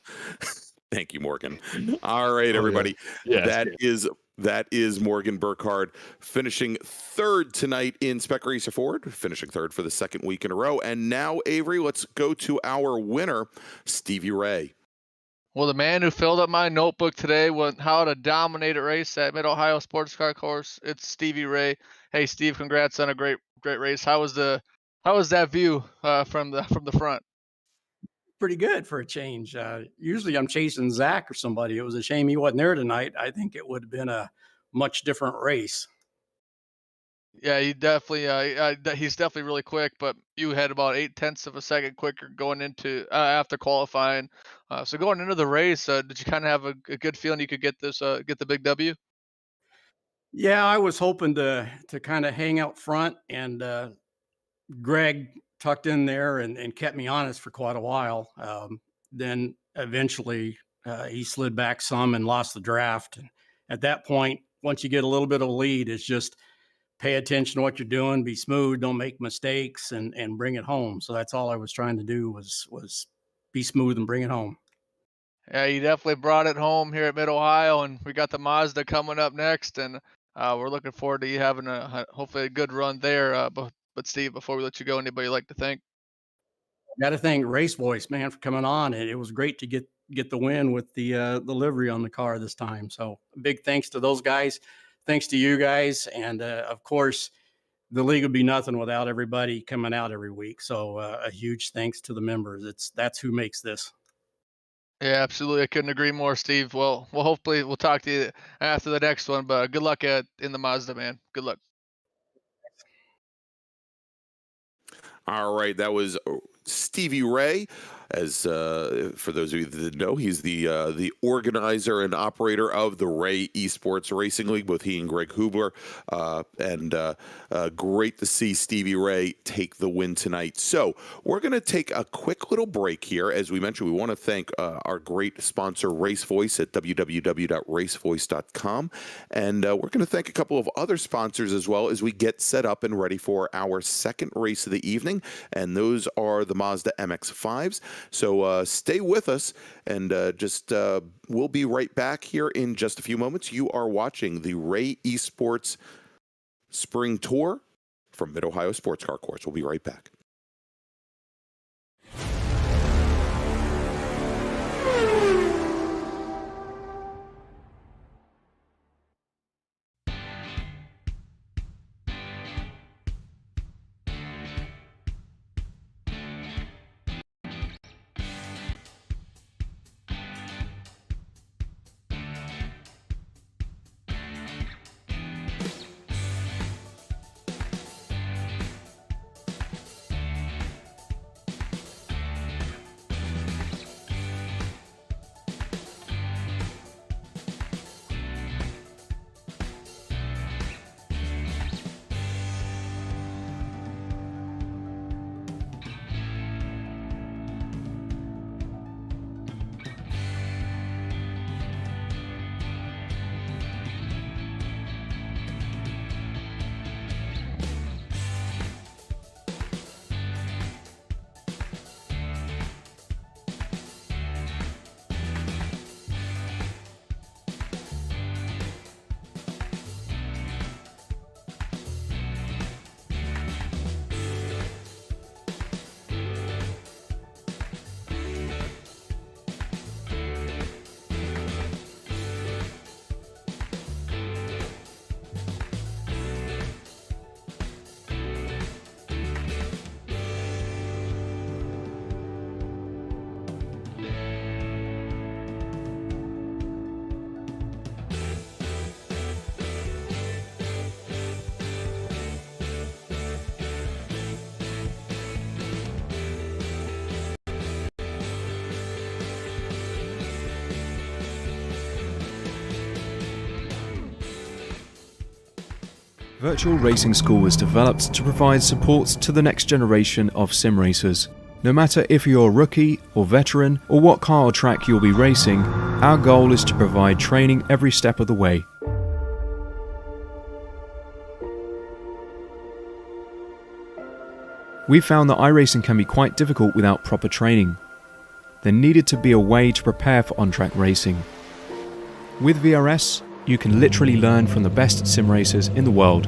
Thank you, Morgan. All right, Oh, yeah. everybody. Yes. That is Morgan Burkhardt finishing third tonight in Spec Racer Ford, finishing third for the second week in a row. And now, Avery, let's go to our winner, Stevie Ray. Well, the man who filled up my notebook today with how to dominate a race at Mid-Ohio Sports Car Course, it's Stevie Ray. Hey, Steve, congrats on a great race. How was that view from the front? Pretty good for a change. Usually I'm chasing Zach or somebody. It was a shame he wasn't there tonight. I think it would have been a much different race. Yeah, he definitely he's definitely really quick, but you had about 0.8 of a second quicker going into after qualifying. So going into the race, did you kind of have a good feeling you could get the big W? Yeah, I was hoping to kind of hang out front, and Greg tucked in there and kept me honest for quite a while. Then eventually he slid back some and lost the draft. And at that point, once you get a little bit of a lead, it's just pay attention to what you're doing, be smooth, don't make mistakes, and bring it home. So that's all I was trying to do was be smooth and bring it home. Yeah, you definitely brought it home here at Mid-Ohio, and we got the Mazda coming up next, and we're looking forward to you having hopefully a good run there. But Steve, before we let you go, anybody you'd like to thank? Got to thank Race Voice, man, for coming on. It was great to get the win with the livery on the car this time. So big thanks to those guys. Thanks to you guys, and of course, the league would be nothing without everybody coming out every week. So a huge thanks to the members. That's who makes this. Yeah, absolutely. I couldn't agree more, Steve. Well, hopefully we'll talk to you after the next one. But good luck in the Mazda, man. Good luck. All right, that was Stevie Ray. As for those of you that didn't know, he's the organizer and operator of the Ray Esports Racing League. Both he and Greg Hubler, and great to see Stevie Ray take the win tonight. So we're going to take a quick little break here. As we mentioned, we want to thank our great sponsor, RaceVoice, at www.racevoice.com, and we're going to thank a couple of other sponsors as well as we get set up and ready for our second race of the evening, and those are the Mazda MX-5s. So stay with us, and we'll be right back here in just a few moments. You are watching the Ray Esports Spring Tour from Mid-Ohio Sports Car Course. We'll be right back. Virtual Racing School was developed to provide support to the next generation of sim racers. No matter if you're a rookie or veteran or what car or track you'll be racing, our goal is to provide training every step of the way. We found that iRacing can be quite difficult without proper training. There needed to be a way to prepare for on-track racing. With VRS, you can literally learn from the best sim racers in the world,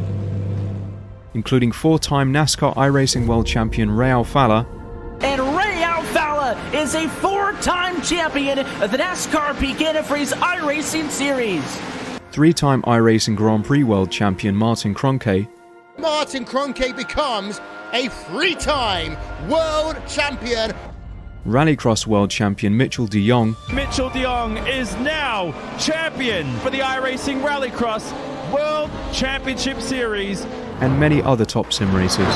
including 4-time NASCAR iRacing World Champion Ray Alfalla. And Ray Alfalla is a 4-time champion of the NASCAR Pekin Freeze iRacing Series. 3-time iRacing Grand Prix World Champion Martin Kroenke. Martin Kroenke becomes a 3-time world champion. Rallycross World Champion Mitchell de Jong. Mitchell de Jong is now champion for the iRacing Rallycross World Championship Series. And many other top sim racers.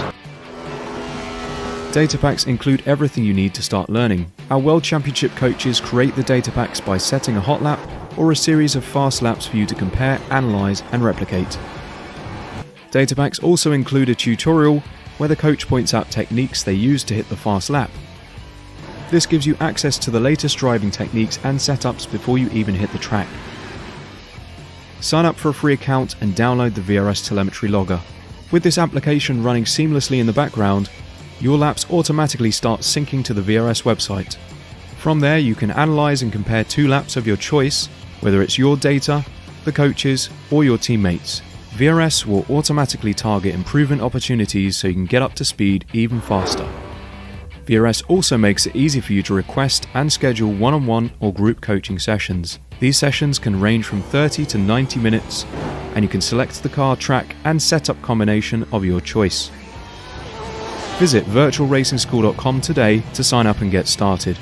Data packs include everything you need to start learning. Our World Championship coaches create the data packs by setting a hot lap or a series of fast laps for you to compare, analyze, and replicate. Data packs also include a tutorial where the coach points out techniques they use to hit the fast lap. This gives you access to the latest driving techniques and setups before you even hit the track. Sign up for a free account and download the VRS telemetry logger. With this application running seamlessly in the background, your laps automatically start syncing to the VRS website. From there, you can analyze and compare 2 laps of your choice, whether it's your data, the coaches, or your teammates. VRS will automatically target improvement opportunities so you can get up to speed even faster. VRS also makes it easy for you to request and schedule one-on-one or group coaching sessions. These sessions can range from 30 to 90 minutes, and you can select the car, track, and setup combination of your choice. Visit virtualracingschool.com today to sign up and get started.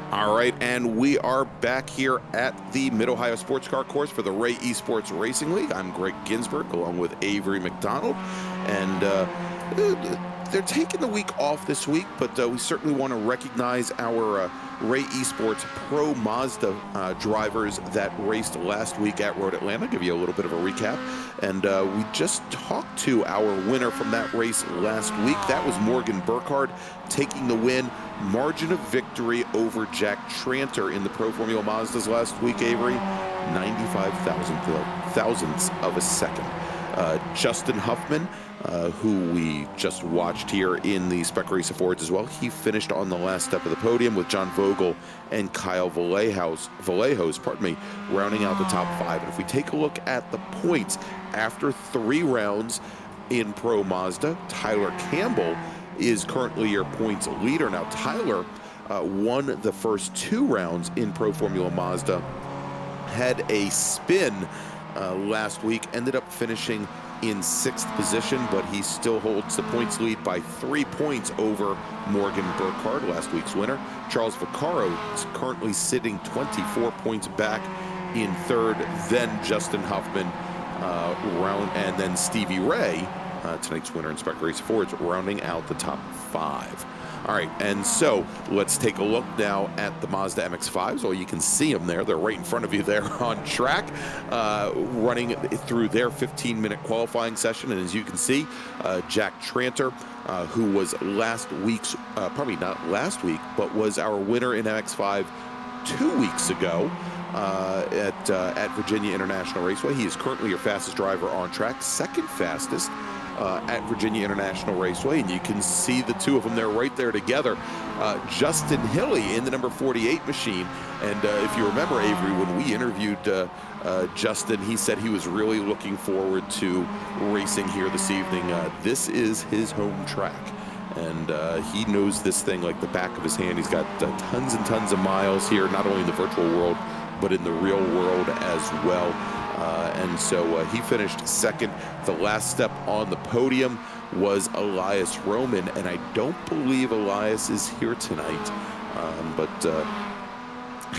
All right, and we are back here at the Mid-Ohio Sports Car Course for the Ray Esports Racing League. I'm Greg Ginsburg, along with Avery McDonald, and they're taking the week off this week, but we certainly want to recognize our Ray Esports Pro Mazda drivers that raced last week at Road Atlanta. Give you a little bit of a recap, and we just talked to our winner from that race last week. That was Morgan Burkhardt taking the win. Margin of victory over Jack Tranter in the Pro Formula Mazdas last week, Avery, 95 thousandths of a second. Justin Huffman, who we just watched here in the Spec Race Fords as well, he finished on the last step of the podium with John Vogel and Kyle Vallejos, rounding out the top 5. And if we take a look at the points, after 3 rounds in Pro Mazda, Tyler Campbell is currently your points leader. Now, Tyler won the first 2 rounds in Pro Formula Mazda, had a spin last week, ended up finishing in 6th position, but he still holds the points lead by 3 points over Morgan Burkhardt, last week's winner. Charles Vaccaro is currently sitting 24 points back in 3rd, then Justin Huffman, and then Stevie Ray, tonight's winner in Spec Race Fords, rounding out the top 5. All right, and so let's take a look now at the Mazda MX-5s. Well, you can see them there. They're right in front of you there on track, running through their 15-minute qualifying session. And as you can see, Jack Tranter, who was last week's, probably not last week, but was our winner in MX-5 2 weeks ago at Virginia International Raceway. He is currently your fastest driver on track, 2nd fastest at Virginia International Raceway, and you can see the 2 of them there right there together. Justin Hilly in the number 48 machine, and if you remember, Avery, when we interviewed Justin, he said he was really looking forward to racing here this evening. This is his home track, and he knows this thing like the back of his hand. He's got tons and tons of miles here, not only in the virtual world, but in the real world as well. And so he finished second. The last step on the podium was Elias Roman, and I don't believe Elias is here tonight, but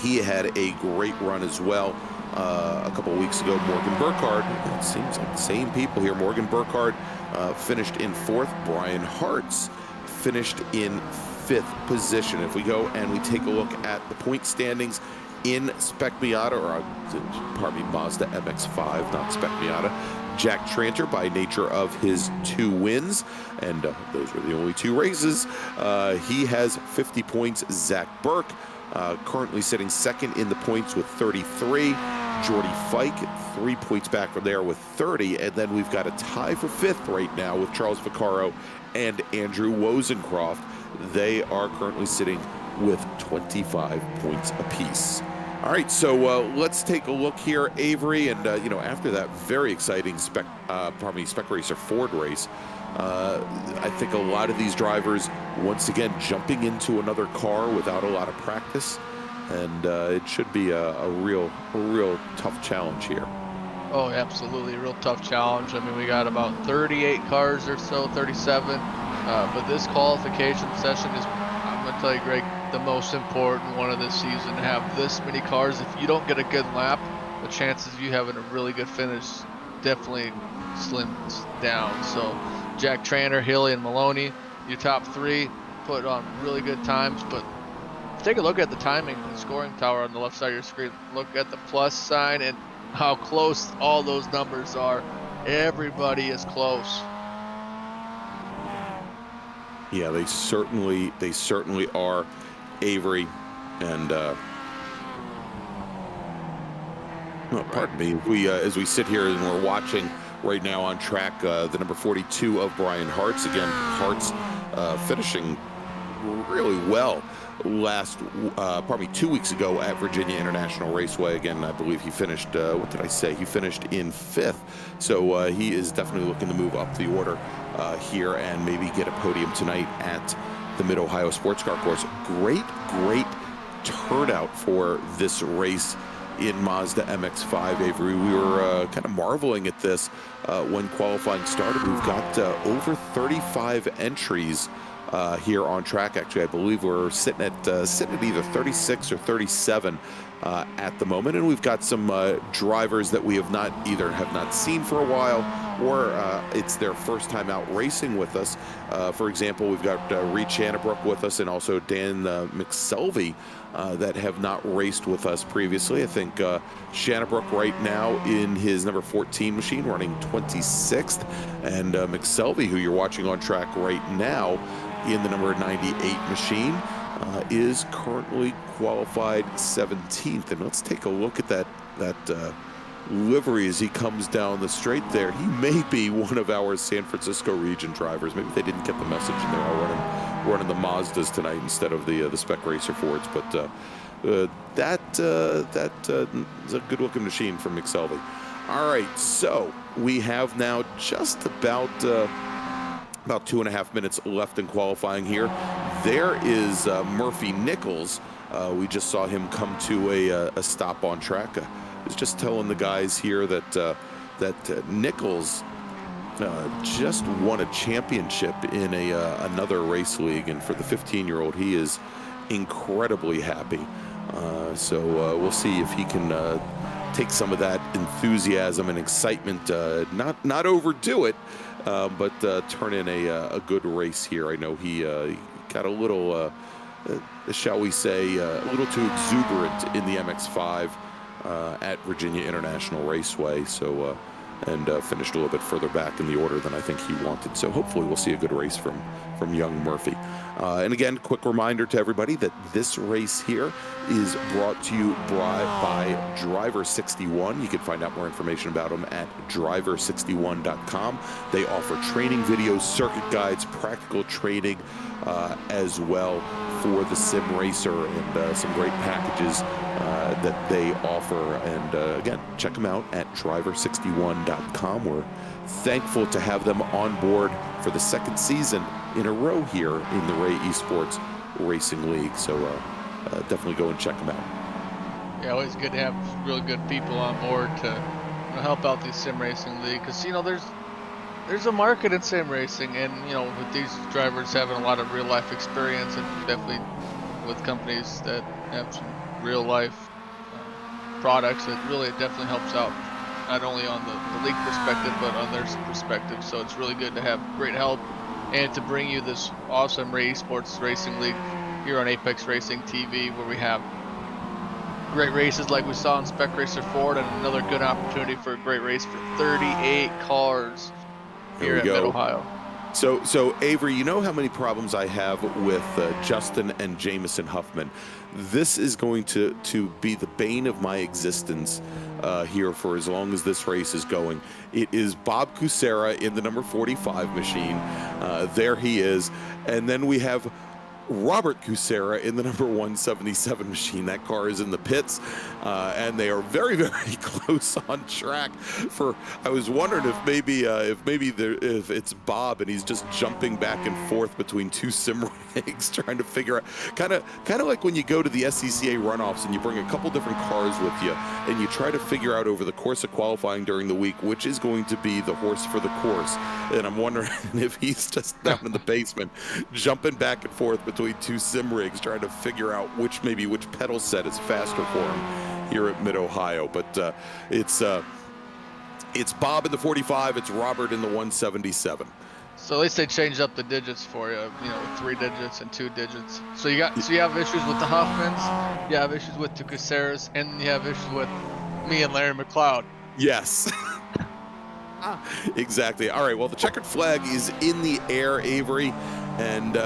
he had a great run as well. A couple of weeks ago, Morgan Burkhardt, it seems like the same people here. Morgan Burkhardt finished in 4th. Brian Hartz finished in 5th position. If we go and we take a look at the point standings in Spec Miata, or pardon me, Mazda MX-5, not Spec Miata, Jack Tranter, by nature of his 2 wins, and those were the only 2 races, he has 50 points. Zach Burke currently sitting second in the points with 33. Jordy Fike 3 points back from there with 30, and then we've got a tie for 5th right now with Charles Vaccaro and Andrew Wozencroft. They are currently sitting with 25 points apiece. All right, so let's take a look here, Avery, and you know, after that very exciting Spec Racer Ford race, I think a lot of these drivers once again jumping into another car without a lot of practice, and it should be a real tough challenge here. Oh, absolutely, a real tough challenge. I mean, we got about 38 cars or so, 37, but this qualification session is, I'm gonna tell you, Greg, the most important one of this season. To have this many cars, if you don't get a good lap, the chances of you having a really good finish definitely slims down. So Jack Tranter, Hilly, and Maloney, your top 3, put on really good times. But take a look at the timing and scoring tower on the left side of your screen. Look at the plus sign and how close all those numbers are. Everybody is close. Yeah, they certainly are, Avery, and pardon me. As we sit here and we're watching right now on track, the number 42 of Brian Hartz. Again, Hartz finishing really well last, 2 weeks ago at Virginia International Raceway. Again, I believe he finished, what did I say? He finished in 5th. So he is definitely looking to move up the order here and maybe get a podium tonight at the Mid-Ohio Sports Car Course. Great turnout for this race in Mazda MX-5, Avery. We were kind of marveling at this when qualifying started. We've got over 35 entries here on track. Actually, I believe we're sitting at either 36 or 37 at the moment, and we've got some drivers that we have not seen for a while, or it's their first time out racing with us. For example, we've got Reed Shannabrook with us, and also Dan McSelvey that have not raced with us previously. I think Shannabrook right now in his number 14 machine running 26th, and McSelvey, who you're watching on track right now in the number 98 machine, is currently qualified 17th. And let's take a look at that livery as he comes down the straight there. He may be one of our San Francisco region drivers. Maybe they didn't get the message and they're all running the Mazdas tonight instead of the Spec Racer Fords. But that is a good looking machine from McSelvey. All right, so we have now just about 2.5 minutes left in qualifying here. There is Murphy Nichols. We just saw him come to a stop on track. I was just telling the guys here that Nichols just won a championship in another race league, and for the 15-year-old, he is incredibly happy. So we'll see if he can take some of that enthusiasm and excitement, not overdo it, but turn in a good race here. I know he got a little, shall we say, a little too exuberant in the MX-5 at Virginia International Raceway, so and finished a little bit further back in the order than I think he wanted. So hopefully we'll see a good race from young Murphy. And again, quick reminder to everybody that this race here is brought to you by Driver61. You can find out more information about them at Driver61.com. They offer training videos, circuit guides, practical training as well for the sim racer, and some great packages that they offer. And again, check them out at Driver61.com. We're thankful to have them on board for the second season in a row here in the Ray eSports Racing League. So definitely go and check them out. Yeah, always good to have really good people on board to help out the sim racing league, because there's a market in sim racing, and with these drivers having a lot of real life experience, and definitely with companies that have some real life products, it definitely helps out, not only on the league perspective but on their perspective. So it's really good to have great help and to bring you this awesome eSports racing league here on Apex Racing TV, where we have great races like we saw in Spec Racer Ford, and another good opportunity for a great race for 38 cars here at Mid-Ohio. So Avery, you know how many problems I have with Justin and Jamison Huffman. This is going to be the bane of my existence here for as long as this race is going. It is Bob Kucera in the number 45 machine. There he is. And then we have Robert Kucera in the number 177 machine. That car is in the pits, and they are very, very close on track. I was wondering if maybe if it's Bob and he's just jumping back and forth between two sim rigs, trying to figure out, kind of like when you go to the SCCA runoffs and you bring a couple different cars with you, and you try to figure out over the course of qualifying during the week which is going to be the horse for the course. And I'm wondering if he's just down in the basement, jumping back and forth between two sim rigs, trying to figure out which pedal set is faster for him here at Mid-Ohio. But it's Bob in the 45, it's Robert in the 177. So at least they changed up the digits for you, with 3 digits and 2 digits. So you have issues with the Huffmans, you have issues with the Kuceras, and you have issues with me and Larry McLeod. Yes. Exactly. All right, well, the checkered flag is in the air, Avery, and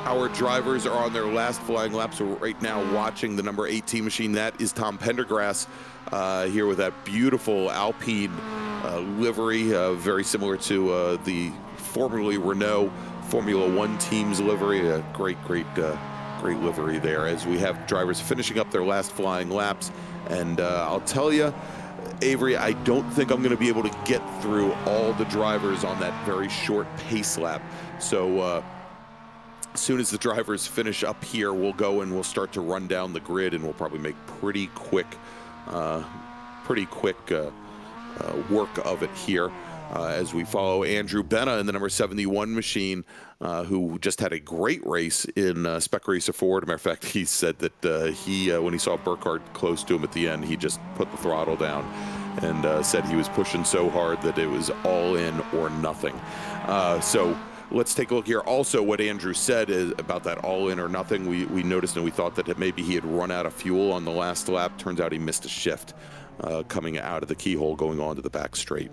our drivers are on their last flying lap. So right now watching the number 18 machine, that is Tom Pendergrass here with that beautiful Alpine livery, very similar to the formerly Renault Formula One team's livery. A great livery there, as we have drivers finishing up their last flying laps. And I'll tell you, Avery, I don't think I'm going to be able to get through all the drivers on that very short pace lap. So as soon as the drivers finish up here, we'll go and we'll start to run down the grid, and we'll probably make pretty quick work of it here as we follow Andrew Benna in the number 71 machine, who just had a great race in Spec Racer Ford. As a matter of fact, he said that when he saw Burkhardt close to him at the end, he just put the throttle down and said he was pushing so hard that it was all in or nothing. So let's take a look here. Also, what Andrew said is about that all in or nothing. We noticed and we thought that maybe he had run out of fuel on the last lap. Turns out he missed a shift coming out of the keyhole going on to the back straight.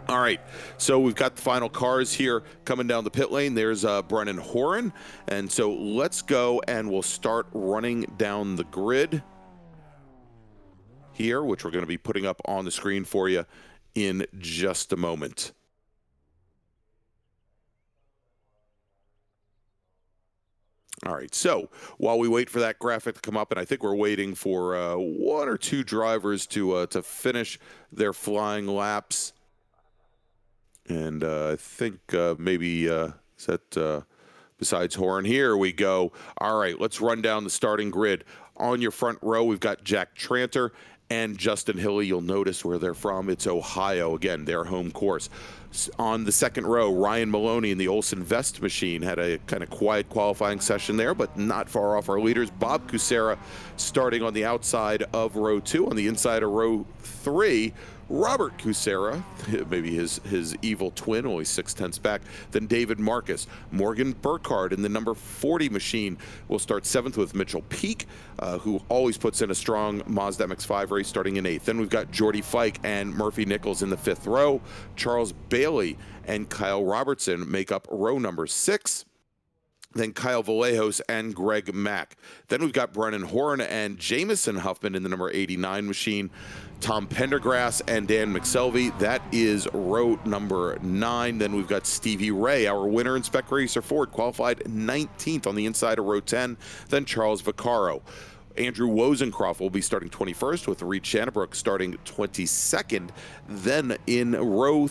All right, so we've got the final cars here coming down the pit lane. There's Brennan Horan, and so let's go and we'll start running down the grid here, which we're going to be putting up on the screen for you in just a moment. All right, so while we wait for that graphic to come up, and I think we're waiting for 1 or 2 drivers to finish their flying laps. And I think maybe is that besides Horn, here we go. All right, let's run down the starting grid. On your front row, we've got Jack Tranter and Justin Hilley. You'll notice where they're from. It's Ohio, again, their home course. On the second row, Ryan Maloney in the Olsen Vest machine had a kind of quiet qualifying session there, but not far off our leaders. Bob Kucera starting on the outside of row 2. On the inside of row 3, Robert Kucera, maybe his evil twin, only 6/10 back. Then David Marcus. Morgan Burkhardt in the number 40 machine will start 7th with Mitchell Peak, who always puts in a strong Mazda MX-5 race, starting in 8th. Then we've got Jordy Fike and Murphy Nichols in the 5th row. Charles Bailey and Kyle Robertson make up row number 6. Then Kyle Vallejos and Greg Mack. Then we've got Brennan Horn and Jamison Huffman in the number 89 machine. Tom Pendergrass and Dan McSelvey. That is row number 9. Then we've got Stevie Ray, our winner in Spec Racer Ford, qualified 19th on the inside of row 10. Then Charles Vaccaro. Andrew Wozencroft will be starting 21st, with Reed Shannabrook starting 22nd. Then in row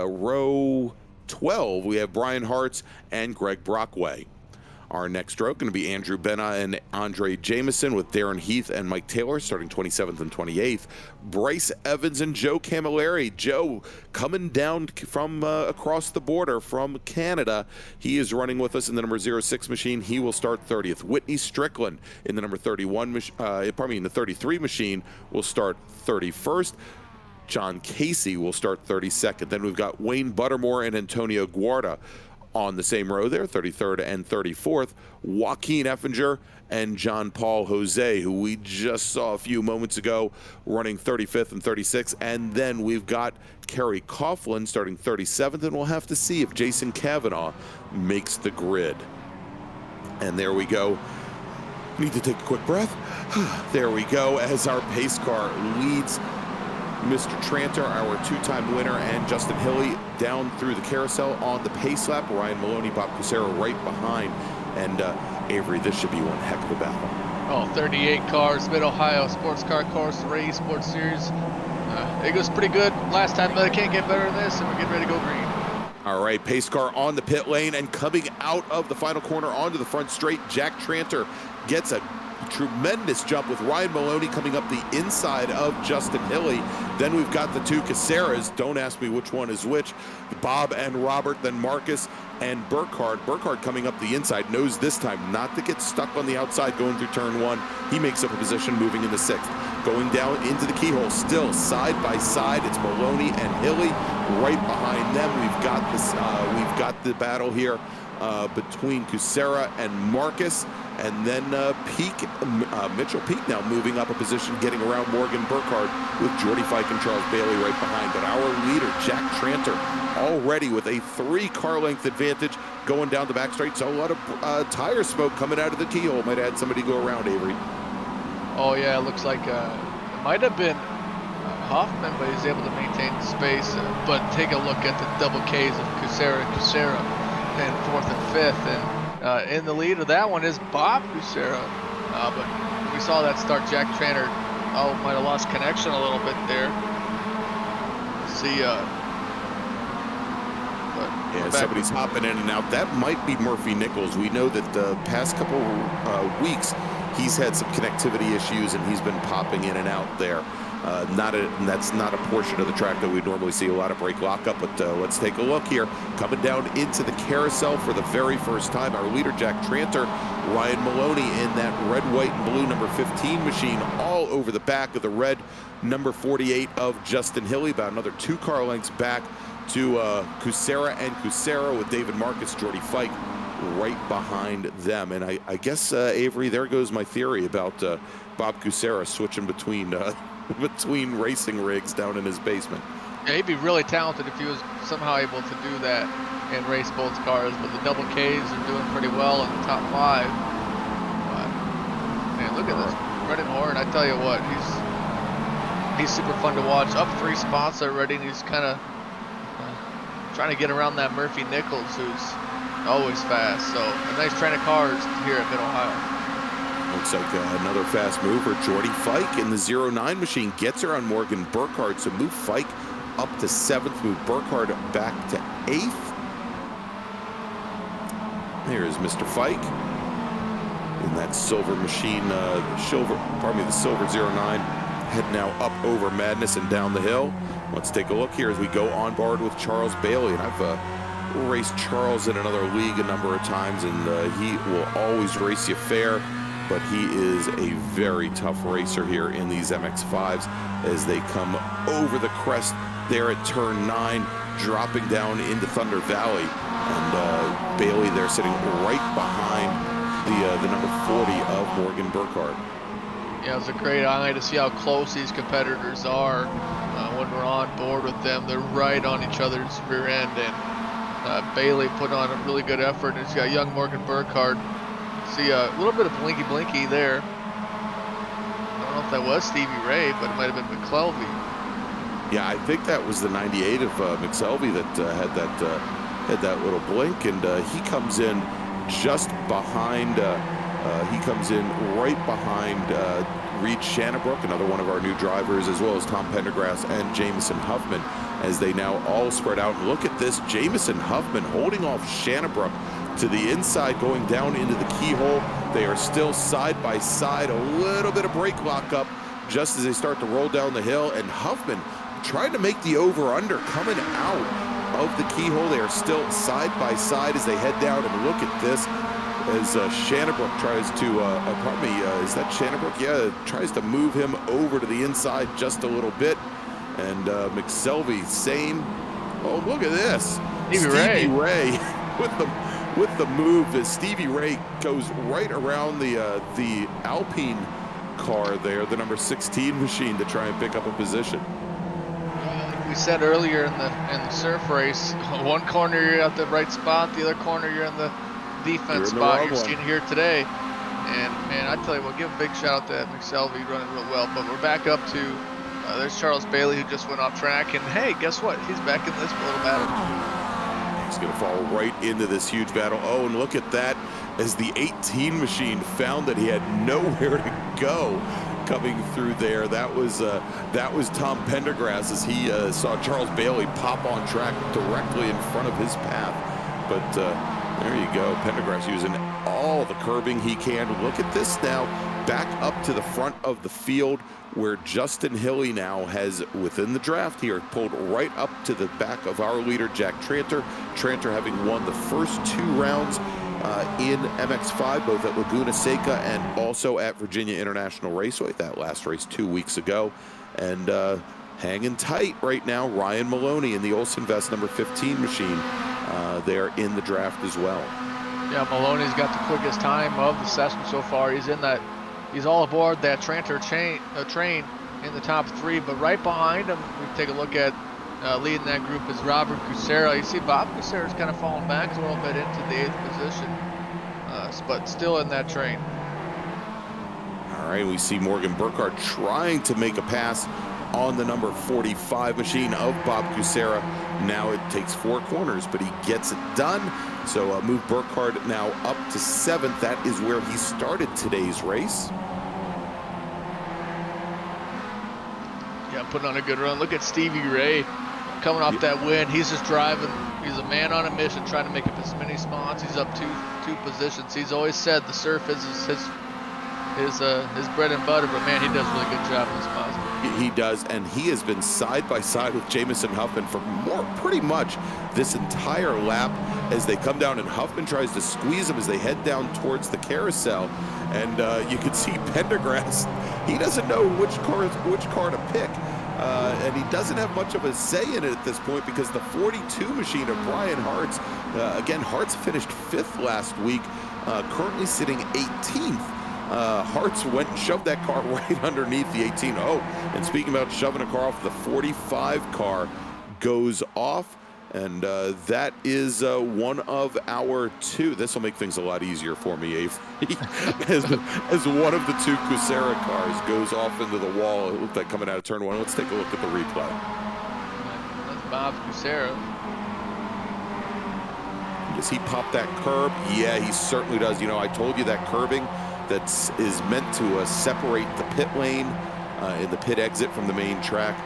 row 12, we have Brian Hartz and Greg Brockway. Our next row going to be Andrew Benna and Andre Jameson, with Darren Heath and Mike Taylor starting 27th and 28th. Bryce Evans and Joe Camilleri. Joe coming down from across the border from Canada. He is running with us in the number 06 machine. He will start 30th. Whitney Strickland in the number 33 machine will start 31st. John Casey will start 32nd. Then we've got Wayne Buttermore and Antonio Guarda on the same row there, 33rd and 34th. Joaquin Effinger and John Paul Jose, who we just saw a few moments ago, running 35th and 36th. And then we've got Kerry Coughlin starting 37th, and we'll have to see if Jason Kavanaugh makes the grid. And there we go. Need to take a quick breath. There we go, as our pace car leads Mr. Tranter, our two-time winner, and Justin Hilly down through the carousel on the pace lap. Ryan Maloney, Bob Cusero right behind. And Avery, this should be one heck of a battle. Oh, 38 cars, Mid-Ohio Sports Car Course, RaceVoice Series. It goes pretty good last time, but it can't get better than this, and we're getting ready to go green. All right, pace car on the pit lane, and coming out of the final corner onto the front straight, Jack Tranter gets a tremendous jump with Ryan Maloney coming up the inside of Justin Hilly. Then we've got the two Caceres. Don't ask me which one is which. Bob and Robert, then Marcus and Burkhardt. Burkhardt coming up the inside, knows this time not to get stuck on the outside going through turn one. He makes up a position moving into sixth. Going down into the keyhole, still side by side, it's Maloney and Hilly. Right behind them, we've got this. We've got the battle here between Cusera and Marcus. And then Mitchell Peak now moving up a position, getting around Morgan Burkhardt with Jordy Fike and Charles Bailey right behind. But our leader, Jack Tranter, already with a 3-car length advantage going down the back straight. So a lot of tire smoke coming out of the keyhole. Might have had somebody go around, Avery. Oh yeah, it looks like it might have been Hoffman, but he's able to maintain space. But take a look at the double Ks of Cusera and Cusera in 4th and 5th. And in the lead of that one is Bob Cusera. But we saw that start. Jack Tranter, might have lost connection a little bit there. See, yeah, somebody's hopping in and out. That might be Murphy Nichols. We know that the past couple weeks, he's had some connectivity issues and he's been popping in and out there. That's not a portion of the track that we normally see a lot of brake lockup, but let's take a look here. Coming down into the carousel for the very first time, our leader, Jack Tranter, Ryan Maloney in that red, white, and blue number 15 machine, all over the back of the red number 48 of Justin Hilly, about another 2-car lengths back to Cusera and Cusera, with David Marcus, Jordy Fike right behind them. And I guess, Avery, there goes my theory about Bob Cusera switching between racing rigs down in his basement. Yeah, he'd be really talented if he was somehow able to do that and race both cars, but the double Ks are doing pretty well in the top 5. But, man, look at this Brendan Horn. I tell you what, he's super fun to watch. Up 3 spots already, and he's kind of trying to get around that Murphy Nichols, who's always fast. So a nice train of cars here at Mid-Ohio. Looks like another fast mover. Jordy Fike in the 09 machine gets her on Morgan Burkhardt. So move Fike up to 7th, move Burkhardt back to 8th. There's Mr. Fike in that silver machine, the silver 09, heading now up over Madness and down the hill. Let's take a look here as we go on board with Charles Bailey. And I've raced Charles in another league a number of times, and he will always race you fair. But he is a very tough racer here in these MX-5s as they come over the crest there at turn 9, dropping down into Thunder Valley. And Bailey there sitting right behind the number 40 of Morgan Burkhardt. Yeah, it was a great eye to see how close these competitors are when we're on board with them. They're right on each other's rear end, and Bailey put on a really good effort. And he's got young Morgan Burkhardt. See a little bit of blinky there. I don't know if that was Stevie Ray, but it might have been McKelvey. Yeah, I think that was the 98 of McSelvey that had that little blink, and he comes in just behind. He comes in right behind Reed Shannabrook, another one of our new drivers, as well as Tom Pendergrass and Jamison Huffman, as they now all spread out. And look at this, Jamison Huffman holding off Shannabrook to the inside, going down into the keyhole. They are still side by side, a little bit of brake lockup just as they start to roll down the hill, and Huffman trying to make the over-under coming out of the keyhole. They are still side by side as they head down, and look at this as Shannabrook tries to, pardon me, is that Shannabrook? Yeah, tries to move him over to the inside just a little bit, and McSelvey, same. Oh, look at this. Stevie Ray with the move as Stevie Ray goes right around the Alpine car there, the number 16 machine, to try and pick up a position. We said earlier in the surf race, one corner you're at the right spot, the other corner you're in the defense spot. You're seeing here today, and man, I tell you what, give a big shout out to McSelvey running real well. But we're back up to there's Charles Bailey, who just went off track, and hey, guess what? He's back in this little battle. He's going to fall right into this huge battle. Oh, and look at that, as the 18 machine found that he had nowhere to go coming through there. That was Tom Pendergrass as he saw Charles Bailey pop on track directly in front of his path. But there you go, Pendergrass using all the curbing he can. Look at this now, back up to the front of the field, where Justin Hilly now has, within the draft here, pulled right up to the back of our leader, Jack Tranter. Tranter having won the first 2 rounds in MX5, both at Laguna Seca and also at Virginia International Raceway, that last race 2 weeks ago. And hanging tight right now, Ryan Maloney in the Olsen Vest number 15 machine. They're in the draft as well. Yeah, Maloney's got the quickest time of the session so far. He's all aboard that Tranter train in the top 3, but right behind him, we take a look at leading that group is Robert Cusera. You see Bob Cusera's kind of falling back a little bit into the 8th position, but still in that train. All right, we see Morgan Burkhardt trying to make a pass on the number 45 machine of Bob Cusera. Now it takes 4 corners, but he gets it done. So move Burkhardt now up to 7th. That is where he started today's race. Yeah, putting on a good run. Look at Stevie Ray coming off that win. He's just driving. He's a man on a mission, trying to make up as many spots. He's up two positions. He's always said the surf is his bread and butter, but man, he does a really good job in this class. He does, and he has been side by side with Jamison Huffman for pretty much this entire lap as they come down, and Huffman tries to squeeze him as they head down towards the carousel. And you can see Pendergrass, he doesn't know which car to pick. And he doesn't have much of a say in it at this point, because the 42 machine of Brian Hartz, again, Hartz finished 5th last week, currently sitting 18th. Hartz went and shoved that car right underneath the 18. Oh, and speaking about shoving a car off, the 45 car goes off, and that is one of our 2. This will make things a lot easier for me, Avery, as one of the 2 Cusera cars goes off into the wall. It looked like coming out of turn 1. Let's take a look at the replay. That's Bob Cusera. Does he pop that curb? Yeah, he certainly does. You know, I told you that curbing that is meant to separate the pit lane in the pit exit from the main track.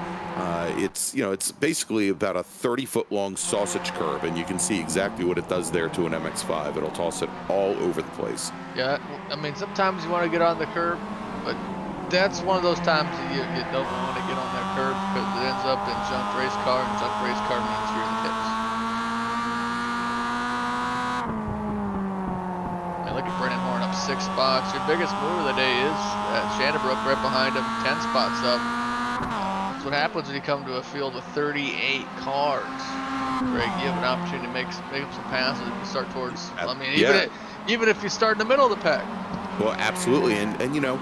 It's basically about a 30-foot long sausage curb, and you can see exactly what it does there to an MX-5. It'll toss it all over the place. Yeah, I mean, sometimes you want to get on the curb, but that's one of those times that you don't want to get on that curb, because it ends up in junk race car, and junk race car means you're in the pits. And look at Brennan Horn up 6 spots. Your biggest move of the day is Shannabrook right behind him, 10 spots up. That's what happens when you come to a field with 38 cars. Greg, you have an opportunity to make up some passes if you start towards, I mean, even if you start in the middle of the pack. Well, absolutely, and you know,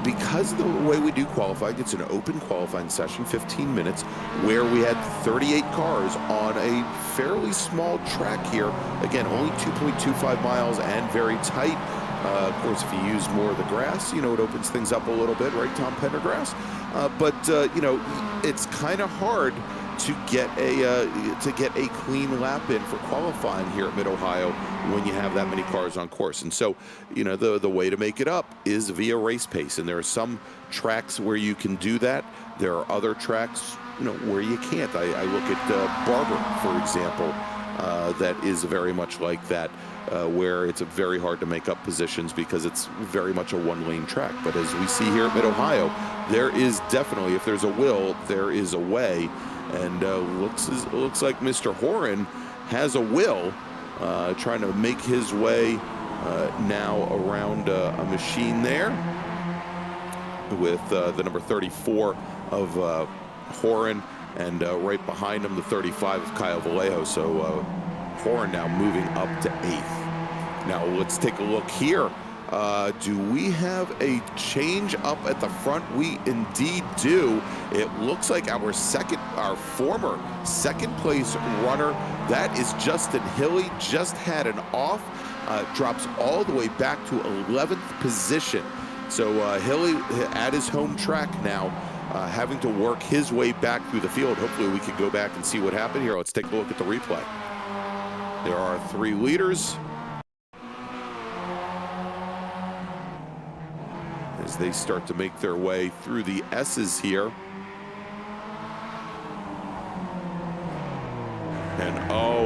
because of the way we do qualifying, it's an open qualifying session, 15 minutes, where we had 38 cars on a fairly small track here. Again, only 2.25 miles and very tight. Of course, if you use more of the grass, you know, it opens things up a little bit, right, Tom Pendergrass? But you know, it's kind of hard to get a clean lap in for qualifying here at Mid-Ohio when you have that many cars on course. And so, you know, the way to make it up is via race pace, and there are some tracks where you can do that. There are other tracks, you know, where you can't. I look at Barber, for example, that is very much like that, where it's very hard to make up positions because it's very much a one-lane track. But as we see here at Mid-Ohio, there is definitely, if there's a will, there is a way. And looks like Mr. Horan has a will, trying to make his way now around a machine there with the number 34 of Horan, and right behind him the 35 of Kyle Vallejo. So Horan now moving up to 8th. Now let's take a look here. Do we have a change up at the front? We indeed do. It looks like our former second place runner, that is Justin Hilly, just had an off, drops all the way back to 11th position. So Hilly at his home track now, having to work his way back through the field. Hopefully we can go back and see what happened here. Let's take a look at the replay. There are 3 leaders as they start to make their way through the S's here.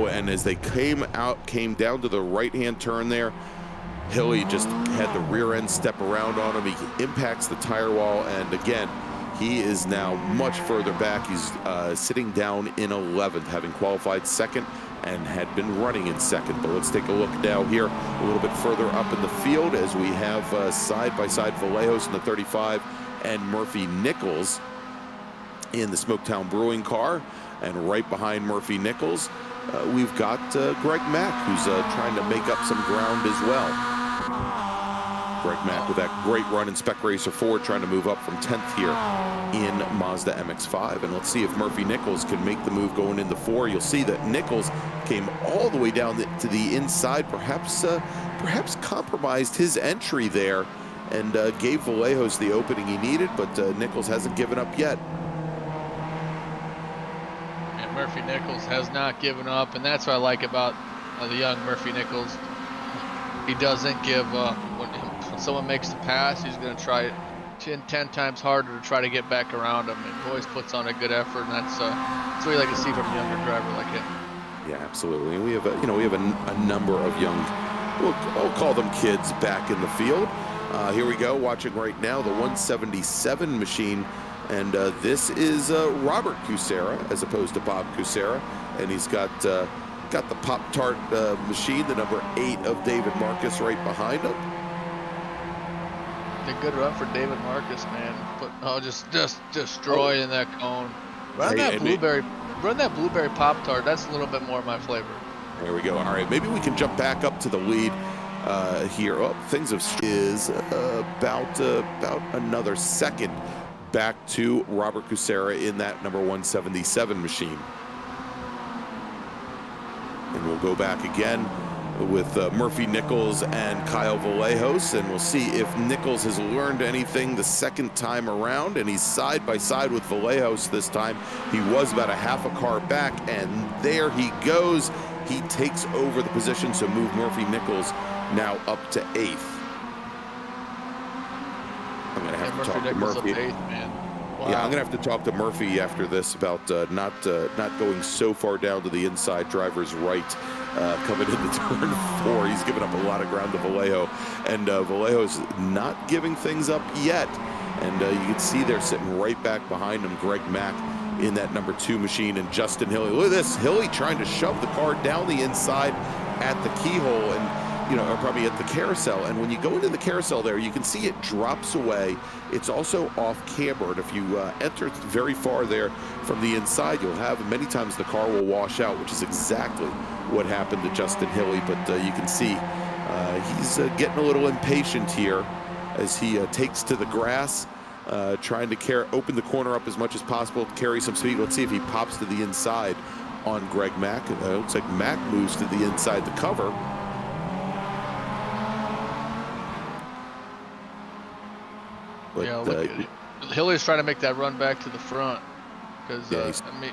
And as they came down to the right-hand turn there, Hilly just had the rear end step around on him. He impacts the tire wall, and again, he is now much further back. He's sitting down in 11th, having qualified second and had been running in second. But let's take a look now here a little bit further up in the field as we have side-by-side Vallejos in the 35 and Murphy Nichols in the Smoketown Brewing car. And right behind Murphy Nichols, we've got Greg Mack, who's trying to make up some ground as well. Greg Mack with that great run in Spec Racer 4, trying to move up from 10th here in Mazda MX-5. And let's see if Murphy Nichols can make the move going into 4. You'll see that Nichols came all the way down to the inside, perhaps compromised his entry there, and gave Vallejos the opening he needed, but Nichols hasn't given up yet. And Murphy Nichols has not given up, and that's what I like about the young Murphy Nichols. He doesn't give up. When someone makes the pass, he's going to try 10 times harder to try to get back around him, and always puts on a good effort, and that's what you like to see from a younger driver like him. Yeah, absolutely. And we have a number of young, we'll call them kids, back in the field. Here we go, watching right now the 177 machine, and this is Robert Kucera as opposed to Bob Kucera, and he's got the Pop-Tart machine, the number 8 of David Marcus right behind him. A good run for David Marcus, man. Just destroying that cone. Run that blueberry Pop-Tart. That's a little bit more my flavor. There we go. All right, maybe we can jump back up to the lead here. Things is about another second back to Robert Kucera in that number 177 machine. And we'll go back again with Murphy Nichols and Kyle Vallejos, and we'll see if Nichols has learned anything the second time around, and he's side by side with Vallejos this time. He was about a half a car back, and there he goes. He takes over the position, so move Murphy Nichols now up to 8th. I'm going to have to talk to Murphy. Up to 8th, man. Wow. Yeah, I'm going to have to talk to Murphy after this about not going so far down to the inside driver's right coming into turn 4. He's given up a lot of ground to Vallejo, and Vallejo's not giving things up yet. And you can see they're sitting right back behind him, Greg Mack in that number 2 machine, and Justin Hilly. Look at this, Hilly trying to shove the car down the inside at the keyhole, and or probably at the carousel. And when you go into the carousel there, you can see it drops away. It's also off camber, and if you enter very far there from the inside, you'll have many times the car will wash out, which is exactly what happened to Justin Hilly. But you can see he's getting a little impatient here as he takes to the grass, trying to open the corner up as much as possible, carry some speed. Let's see if he pops to the inside on Greg Mack. It looks like Mack moves to the inside the cover. But, yeah, Hilly's trying to make that run back to the front because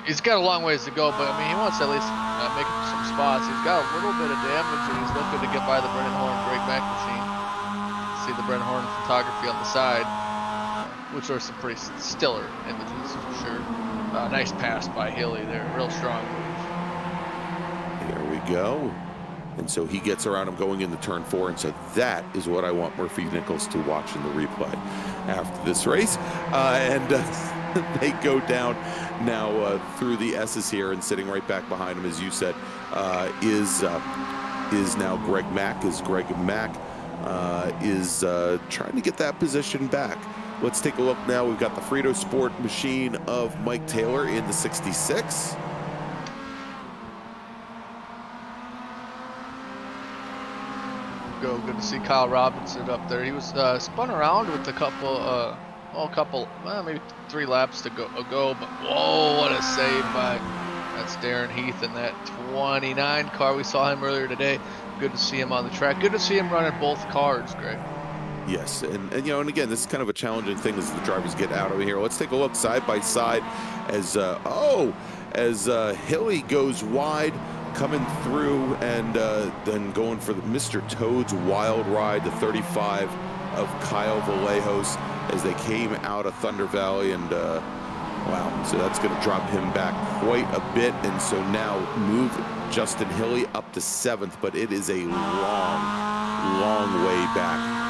he's got a long ways to go, but he wants to at least make some spots. He's got a little bit of damage, and he's looking to get by the Brennan Horn Greg Mack machine. See the Brennan Horn photography on the side, which are some pretty stellar images for sure. Nice pass by Hilly there, real strong move. Here go. And so he gets around him going into turn 4, and so that is what I want Murphy Nichols to watch in the replay after this race. They go down now through the S's here, and sitting right back behind him, as you said, is now Greg Mack. Greg Mack is trying to get that position back. Let's take a look now. We've got the Frito Sport machine of Mike Taylor in the 66. Good to see Kyle Robinson up there. He was spun around with a couple, maybe 3 laps to go, but whoa, what a save by that's Darren Heath in that 29 car. We saw him earlier today. Good to see him on the track. Good to see him running both cars, Greg. Yes, and you know, and again, this is kind of a challenging thing as the drivers get out of here. Let's take a look side by side as Hilly goes wide, coming through, and then going for the Mr. Toad's wild ride, the 35 of Kyle Vallejos as they came out of Thunder Valley, and wow, so that's going to drop him back quite a bit, and so now move Justin Hilly up to 7th, but it is a long way back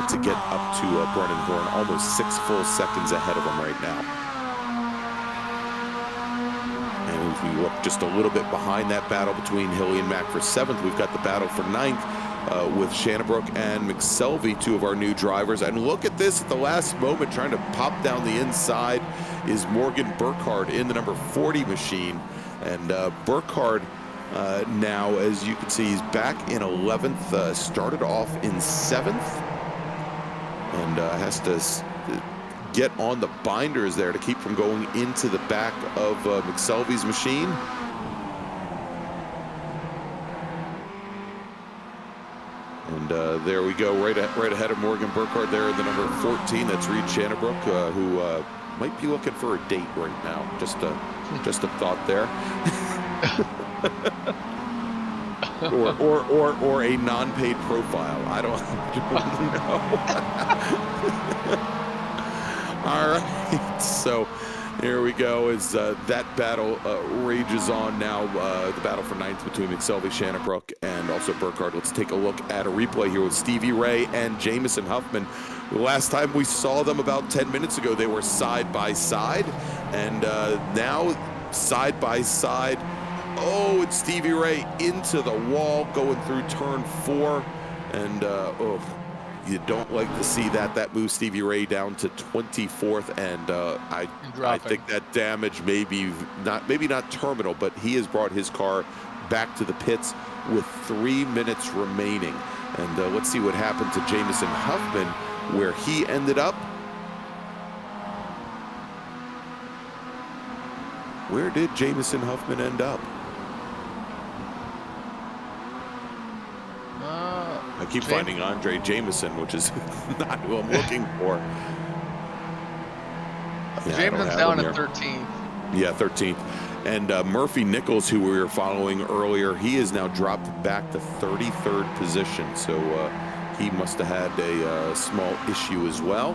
to get up to Brennan Horn, almost 6 full seconds ahead of him right now. And if we look just a little bit behind that battle between Hilly and Mack for 7th, we've got the battle for 9th with Shannonbrook and McSelvey, 2 of our new drivers. And look at this at the last moment, trying to pop down the inside is Morgan Burkhardt in the number 40 machine. And Burkhardt now, as you can see, he's back in 11th, started off in 7th, and has to get on the binders there to keep from going into the back of McSelvey's machine. And there we go, right ahead of Morgan Burkhardt there in the number 14. That's Reed Shannonbrook, who might be looking for a date right now. Just a thought there. or a non-paid profile. I don't know. All right, so here we go as that battle rages on now. The battle for 9th between McSelvey, Shannonbrook, and also Burkhardt. Let's take a look at a replay here with Stevie Ray and Jamison Huffman. The last time we saw them about 10 minutes ago, they were side by side, and now side by side. Oh, it's Stevie Ray into the wall going through turn 4, and oh, you don't like to see that. That moves Stevie Ray down to 24th, and I think that damage maybe not terminal, but he has brought his car back to the pits with 3 minutes remaining. And let's see what happened to Jamison Huffman, where he ended up. Where did Jamison Huffman end up? I keep finding Andre Jamison, which is not who I'm looking for. Yeah, Jamison's down at 13th. Yeah, 13th. And Murphy Nichols, who we were following earlier, he is now dropped back to 33rd position. So he must have had a small issue as well.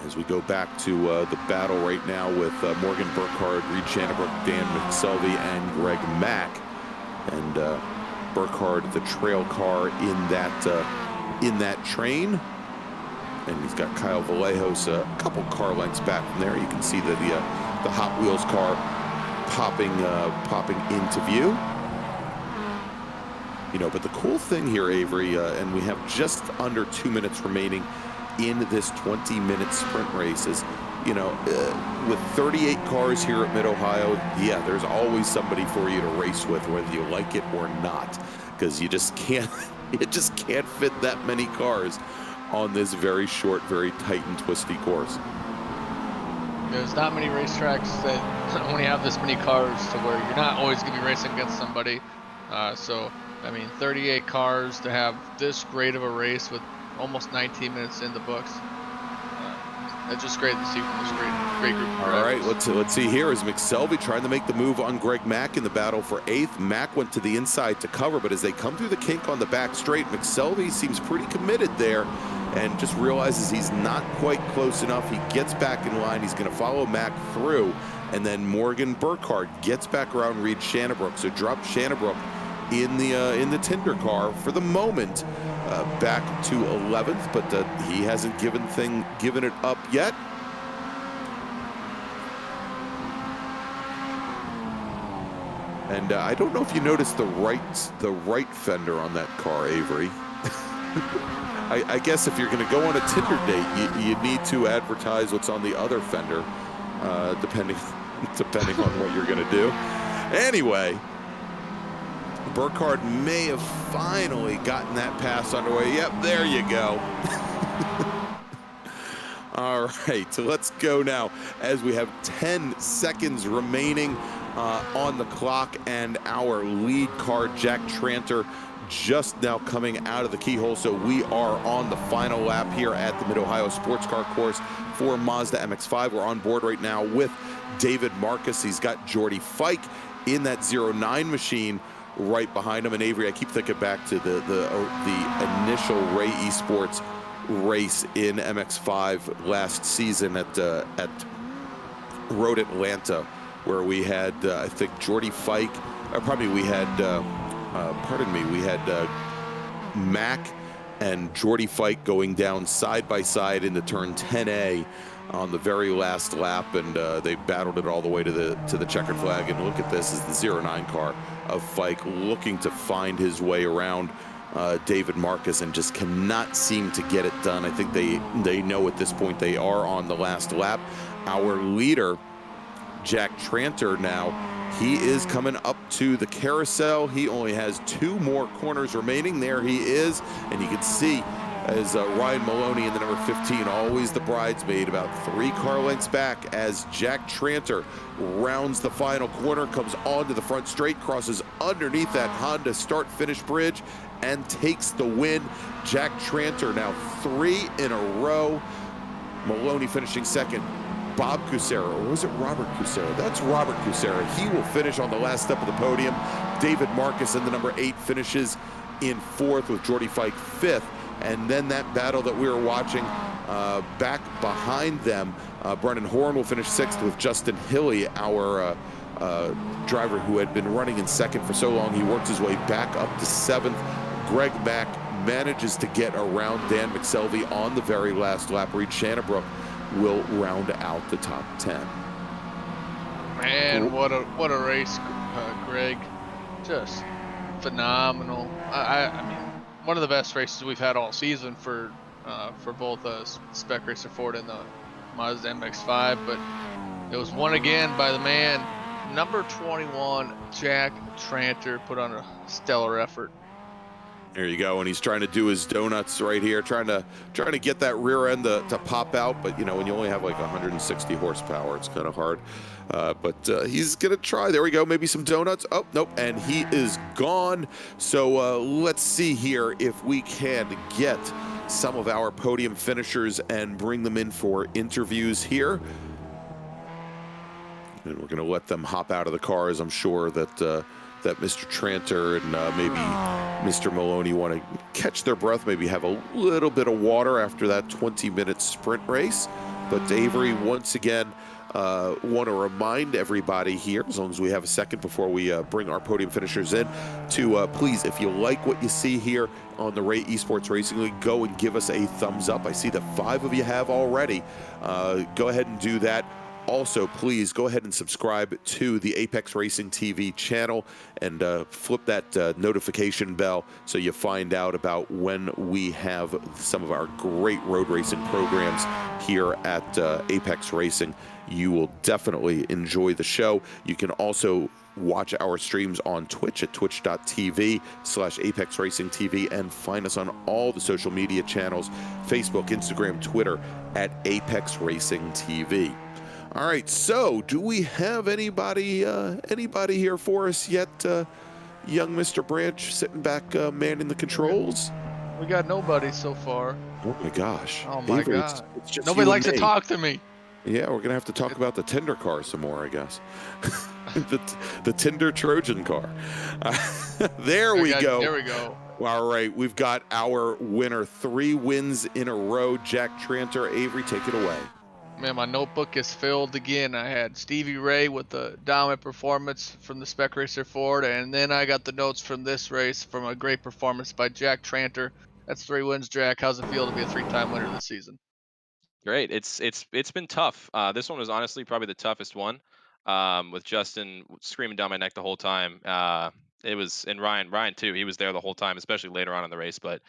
As we go back to the battle right now with Morgan Burkhardt, Reed Shannonbrook, Dan McSelvey, and Greg Mack. And Burkhardt, the trail car in that train, and he's got Kyle Vallejos a couple car lengths back from there. You can see that the Hot Wheels car popping into view. You know, but the cool thing here, Avery, and we have just under 2 minutes remaining in this 20-minute sprint race, is, you know, with 38 cars here at Mid-Ohio, yeah, there's always somebody for you to race with, whether you like it or not, because you just can't fit that many cars on this very short, very tight and twisty course. There's not many racetracks that only have this many cars to where you're not always going to be racing against somebody. So, I mean, 38 cars to have this great of a race with almost 19 minutes in the books. It's just great to see from this great group of drivers. All right, let's see here is McSelvey trying to make the move on Greg Mack in the battle for 8th. Mack went to the inside to cover, but as they come through the kink on the back straight, McSelvey seems pretty committed there and just realizes he's not quite close enough. He gets back in line. He's going to follow Mack through, and then Morgan Burkhardt gets back around Reed Shannabrook. So drop Shannabrook in the Tinder car for the moment, back to 11th, but he hasn't given it up yet. And I don't know if you noticed the right fender on that car, Avery. I guess if you're going to go on a Tinder date, you need to advertise what's on the other fender, depending on what you're going to do. Anyway, Burkhardt may have finally gotten that pass underway. Yep, there you go. All right, so let's go now as we have 10 seconds remaining on the clock, and our lead car, Jack Tranter, just now coming out of the keyhole. So we are on the final lap here at the Mid-Ohio Sports Car Course for Mazda MX-5. We're on board right now with David Marcus. He's got Jordy Fike in that 09 machine right behind him. And Avery, I keep thinking back to the initial Ray eSports race in MX-5 last season at Road Atlanta, where we had I think Jordy Fike, we had Mac and Jordy Fike going down side by side into turn 10A on the very last lap, and they battled it all the way to the checkered flag. And look at this, is the 09 car of Fike looking to find his way around David Marcus and just cannot seem to get it done. I think they know at this point they are on the last lap. Our leader, Jack Tranter, now he is coming up to the carousel. He only has 2 more corners remaining. There he is, and you can see as Ryan Maloney in the number 15, always the bridesmaid, about 3 car lengths back as Jack Tranter rounds the final corner, comes onto the front straight, crosses underneath that Honda start-finish bridge, and takes the win. Jack Tranter now 3 in a row. Maloney finishing second. Bob Cusera, or was it Robert Cusera? That's Robert Cusera. He will finish on the last step of the podium. David Marcus in the number 8 finishes in 4th with Jordy Fike 5th. And then that battle that we were watching back behind them, Brennan Horn will finish 6th with Justin Hilly, our driver who had been running in 2nd for so long. He works his way back up to 7th. Greg Mack manages to get around Dan McSelvey on the very last lap. Reed Shannabrook will round out the top 10. Man, what a race, Greg. Just phenomenal. I mean, one of the best races we've had all season for both Spec Racer Ford and the Mazda MX-5, but it was won again by the man, number 21, Jack Tranter, put on a stellar effort. There you go, and he's trying to do his donuts right here, trying to get that rear end to pop out, but you know, when you only have like 160 horsepower, it's kind of hard. But he's gonna try. There we go, maybe some donuts. Oh, nope, and he is gone. So let's see here if we can get some of our podium finishers and bring them in for interviews here. And we're gonna let them hop out of the cars. I'm sure that that Mr. Tranter and maybe Mr. Maloney want to catch their breath, maybe have a little bit of water after that 20-minute sprint race. But Avery, once again, want to remind everybody here, as long as we have a second before we bring our podium finishers in, to please, if you like what you see here on the Ray Esports Racing League, go and give us a thumbs up. I see that 5 of you have already. Go ahead and do that. Also, please go ahead and subscribe to the Apex Racing TV channel and flip that notification bell so you find out about when we have some of our great road racing programs here at Apex Racing. You will definitely enjoy the show. You can also watch our streams on Twitch at twitch.tv/ApexRacingTV and find us on all the social media channels, Facebook, Instagram, Twitter at Apex Racing TV. All right, so do we have anybody here for us yet? Young Mr. Branch sitting back manning the controls? We got nobody so far. Oh my gosh. Oh my Avery, God. it's just Nobody you likes and to me. talk to me. Yeah, we're going to have to talk about the Tinder car some more, I guess. the Tinder Trojan car. There we go. There we go. All right, we've got our winner. 3 wins in a row. Jack Tranter. Avery, take it away. Man, my notebook is filled again. I had Stevie Ray with the dominant performance from the Spec Racer Ford, and then I got the notes from this race from a great performance by Jack Tranter. That's 3 wins, Jack. How's it feel to be a 3-time winner this season? Great. It's been tough. This one was honestly probably the toughest one. With Justin screaming down my neck the whole time. It was, and Ryan too. He was there the whole time, especially later on in the race. But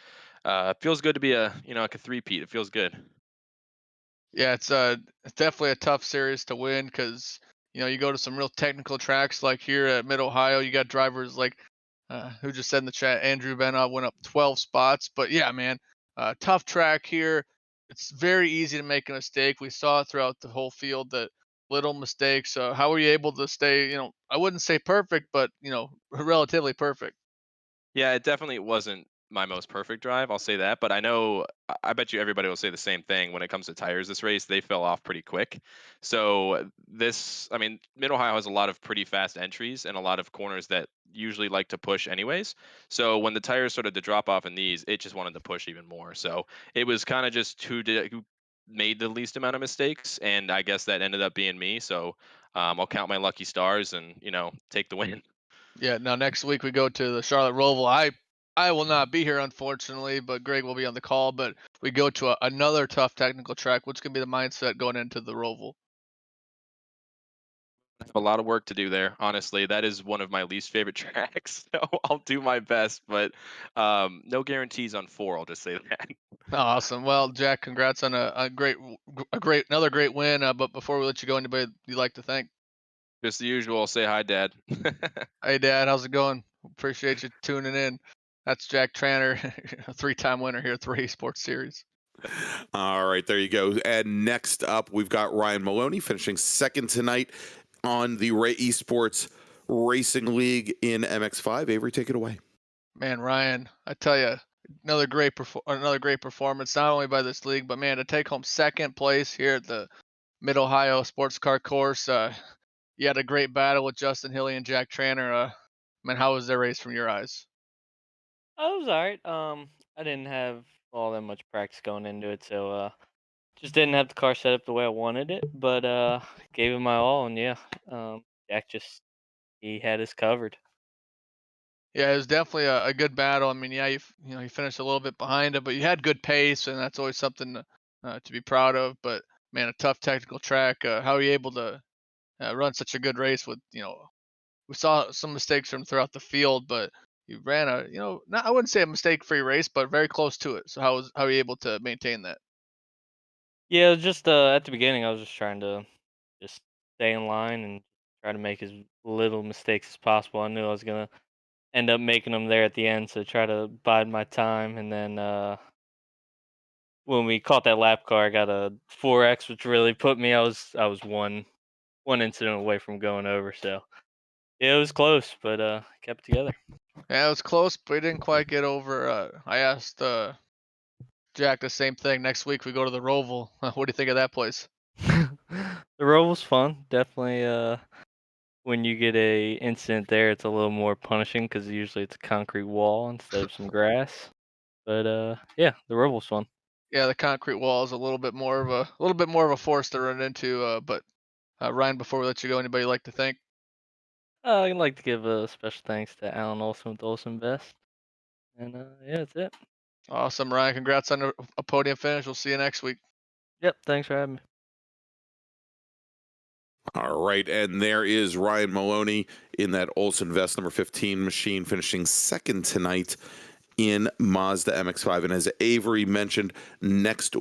it feels good to be like a three-peat. It feels good. Yeah, it's definitely a tough series to win because you go to some real technical tracks like here at Mid Ohio. You got drivers like who just said in the chat, Andrew Benov went up 12 spots. But yeah, man, tough track here. It's very easy to make a mistake. We saw it throughout the whole field that little mistakes. How were you able to stay? I wouldn't say perfect, but relatively perfect. Yeah, it definitely wasn't my most perfect drive. I'll say that. But I bet you everybody will say the same thing when it comes to tires this race. They fell off pretty quick. So I mean, Mid Ohio has a lot of pretty fast entries and a lot of corners that usually like to push anyways. So when the tires started to drop off in these, it just wanted to push even more. So it was kind of just who made the least amount of mistakes. And I guess that ended up being me. So I'll count my lucky stars and, take the win. Yeah. Now next week we go to the Charlotte Roval. I will not be here unfortunately, but Greg will be on the call. But we go to another tough technical track. What's gonna be the mindset going into the Roval? I have a lot of work to do there. Honestly, that is one of my least favorite tracks. So I'll do my best, but no guarantees on 4. I'll just say that. Awesome. Well, Jack, congrats on another great win. But before we let you go, anybody you'd like to thank? Just the usual. Say hi, Dad. Hey, Dad, how's it going? Appreciate you tuning in. That's Jack Tranter, a 3-time winner here at the eSports Series. All right, there you go. And next up, we've got Ryan Maloney finishing second tonight on the eSports Racing League in MX5. Avery, take it away. Man, Ryan, I tell you, another great performance, not only by this league, but man, to take home second place here at the Mid Ohio Sports Car Course. You had a great battle with Justin Hilly and Jack Tranter. Man, how was their race from your eyes? Oh, it was alright. I didn't have all that much practice going into it, so just didn't have the car set up the way I wanted it. But gave it my all, and yeah, Jack he had us covered. Yeah, it was definitely a good battle. I mean, yeah, you finished a little bit behind it, but you had good pace, and that's always something to be proud of. But man, a tough technical track. How are you able to run such a good race with we saw some mistakes from throughout the field, but you ran not, I wouldn't say a mistake-free race, but very close to it. So how are you able to maintain that? Yeah, it was just at the beginning, I was just trying to just stay in line and try to make as little mistakes as possible. I knew I was gonna end up making them there at the end, so try to bide my time. And then when we caught that lap car, I got a 4X, which really put me. I was one incident away from going over, so yeah, it was close, but kept it together. Yeah, it was close, but we didn't quite get over. I asked Jack the same thing. Next week we go to the Roval. What do you think of that place? The Roval's fun, definitely. When you get a incident there, it's a little more punishing because usually it's a concrete wall instead of some grass. But yeah, the Roval's fun. Yeah, the concrete wall is a little bit more of a force to run into. But Ryan, before we let you go, anybody you'd like to thank? I'd like to give a special thanks to Alan Olson with Olson Best. And yeah, that's it. Awesome, Ryan. Congrats on a podium finish. We'll see you next week. Yep, thanks for having me. All right, and there is Ryan Maloney in that Olson Vest number 15 machine, finishing second tonight in Mazda MX-5. And as Avery mentioned, next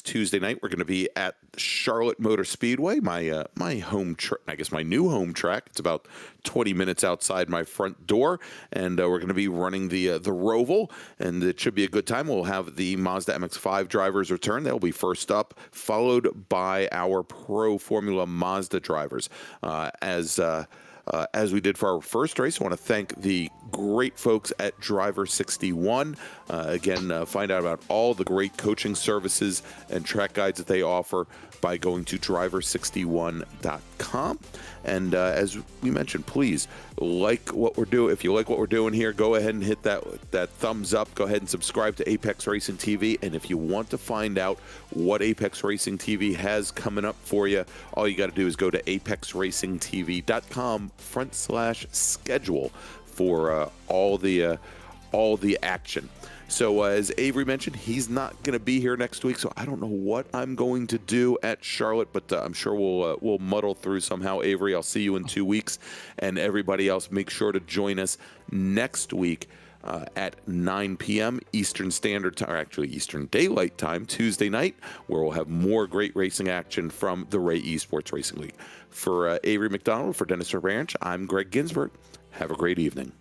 Tuesday night, we're going to be at Charlotte Motor Speedway, my home track, I guess my new home track. It's about 20 minutes outside my front door, and we're going to be running the Roval, and it should be a good time. We'll have the Mazda MX-5 drivers return. They'll be first up, followed by our Pro Formula Mazda drivers. As we did for our first race, I want to thank the great folks at Driver61. Again, find out about all the great coaching services and track guides that they offer by going to driver61.com. And as we mentioned, please like what we're doing. If you like what we're doing here, go ahead and hit that thumbs up. Go ahead and subscribe to Apex Racing TV. And if you want to find out what Apex Racing TV has coming up for you, all you got to do is go to apexracingtv.com/schedule for all the action. So as Avery mentioned, he's not going to be here next week, so I don't know what I'm going to do at Charlotte, but I'm sure we'll muddle through somehow. Avery, I'll see you in 2 weeks, and everybody else, make sure to join us next week at 9 p.m. Eastern Standard Time, or actually Eastern Daylight Time, Tuesday night, where we'll have more great racing action from the Ray Esports Racing League. For Avery McDonald, for Dennis Ranch, I'm Greg Ginsburg. Have a great evening.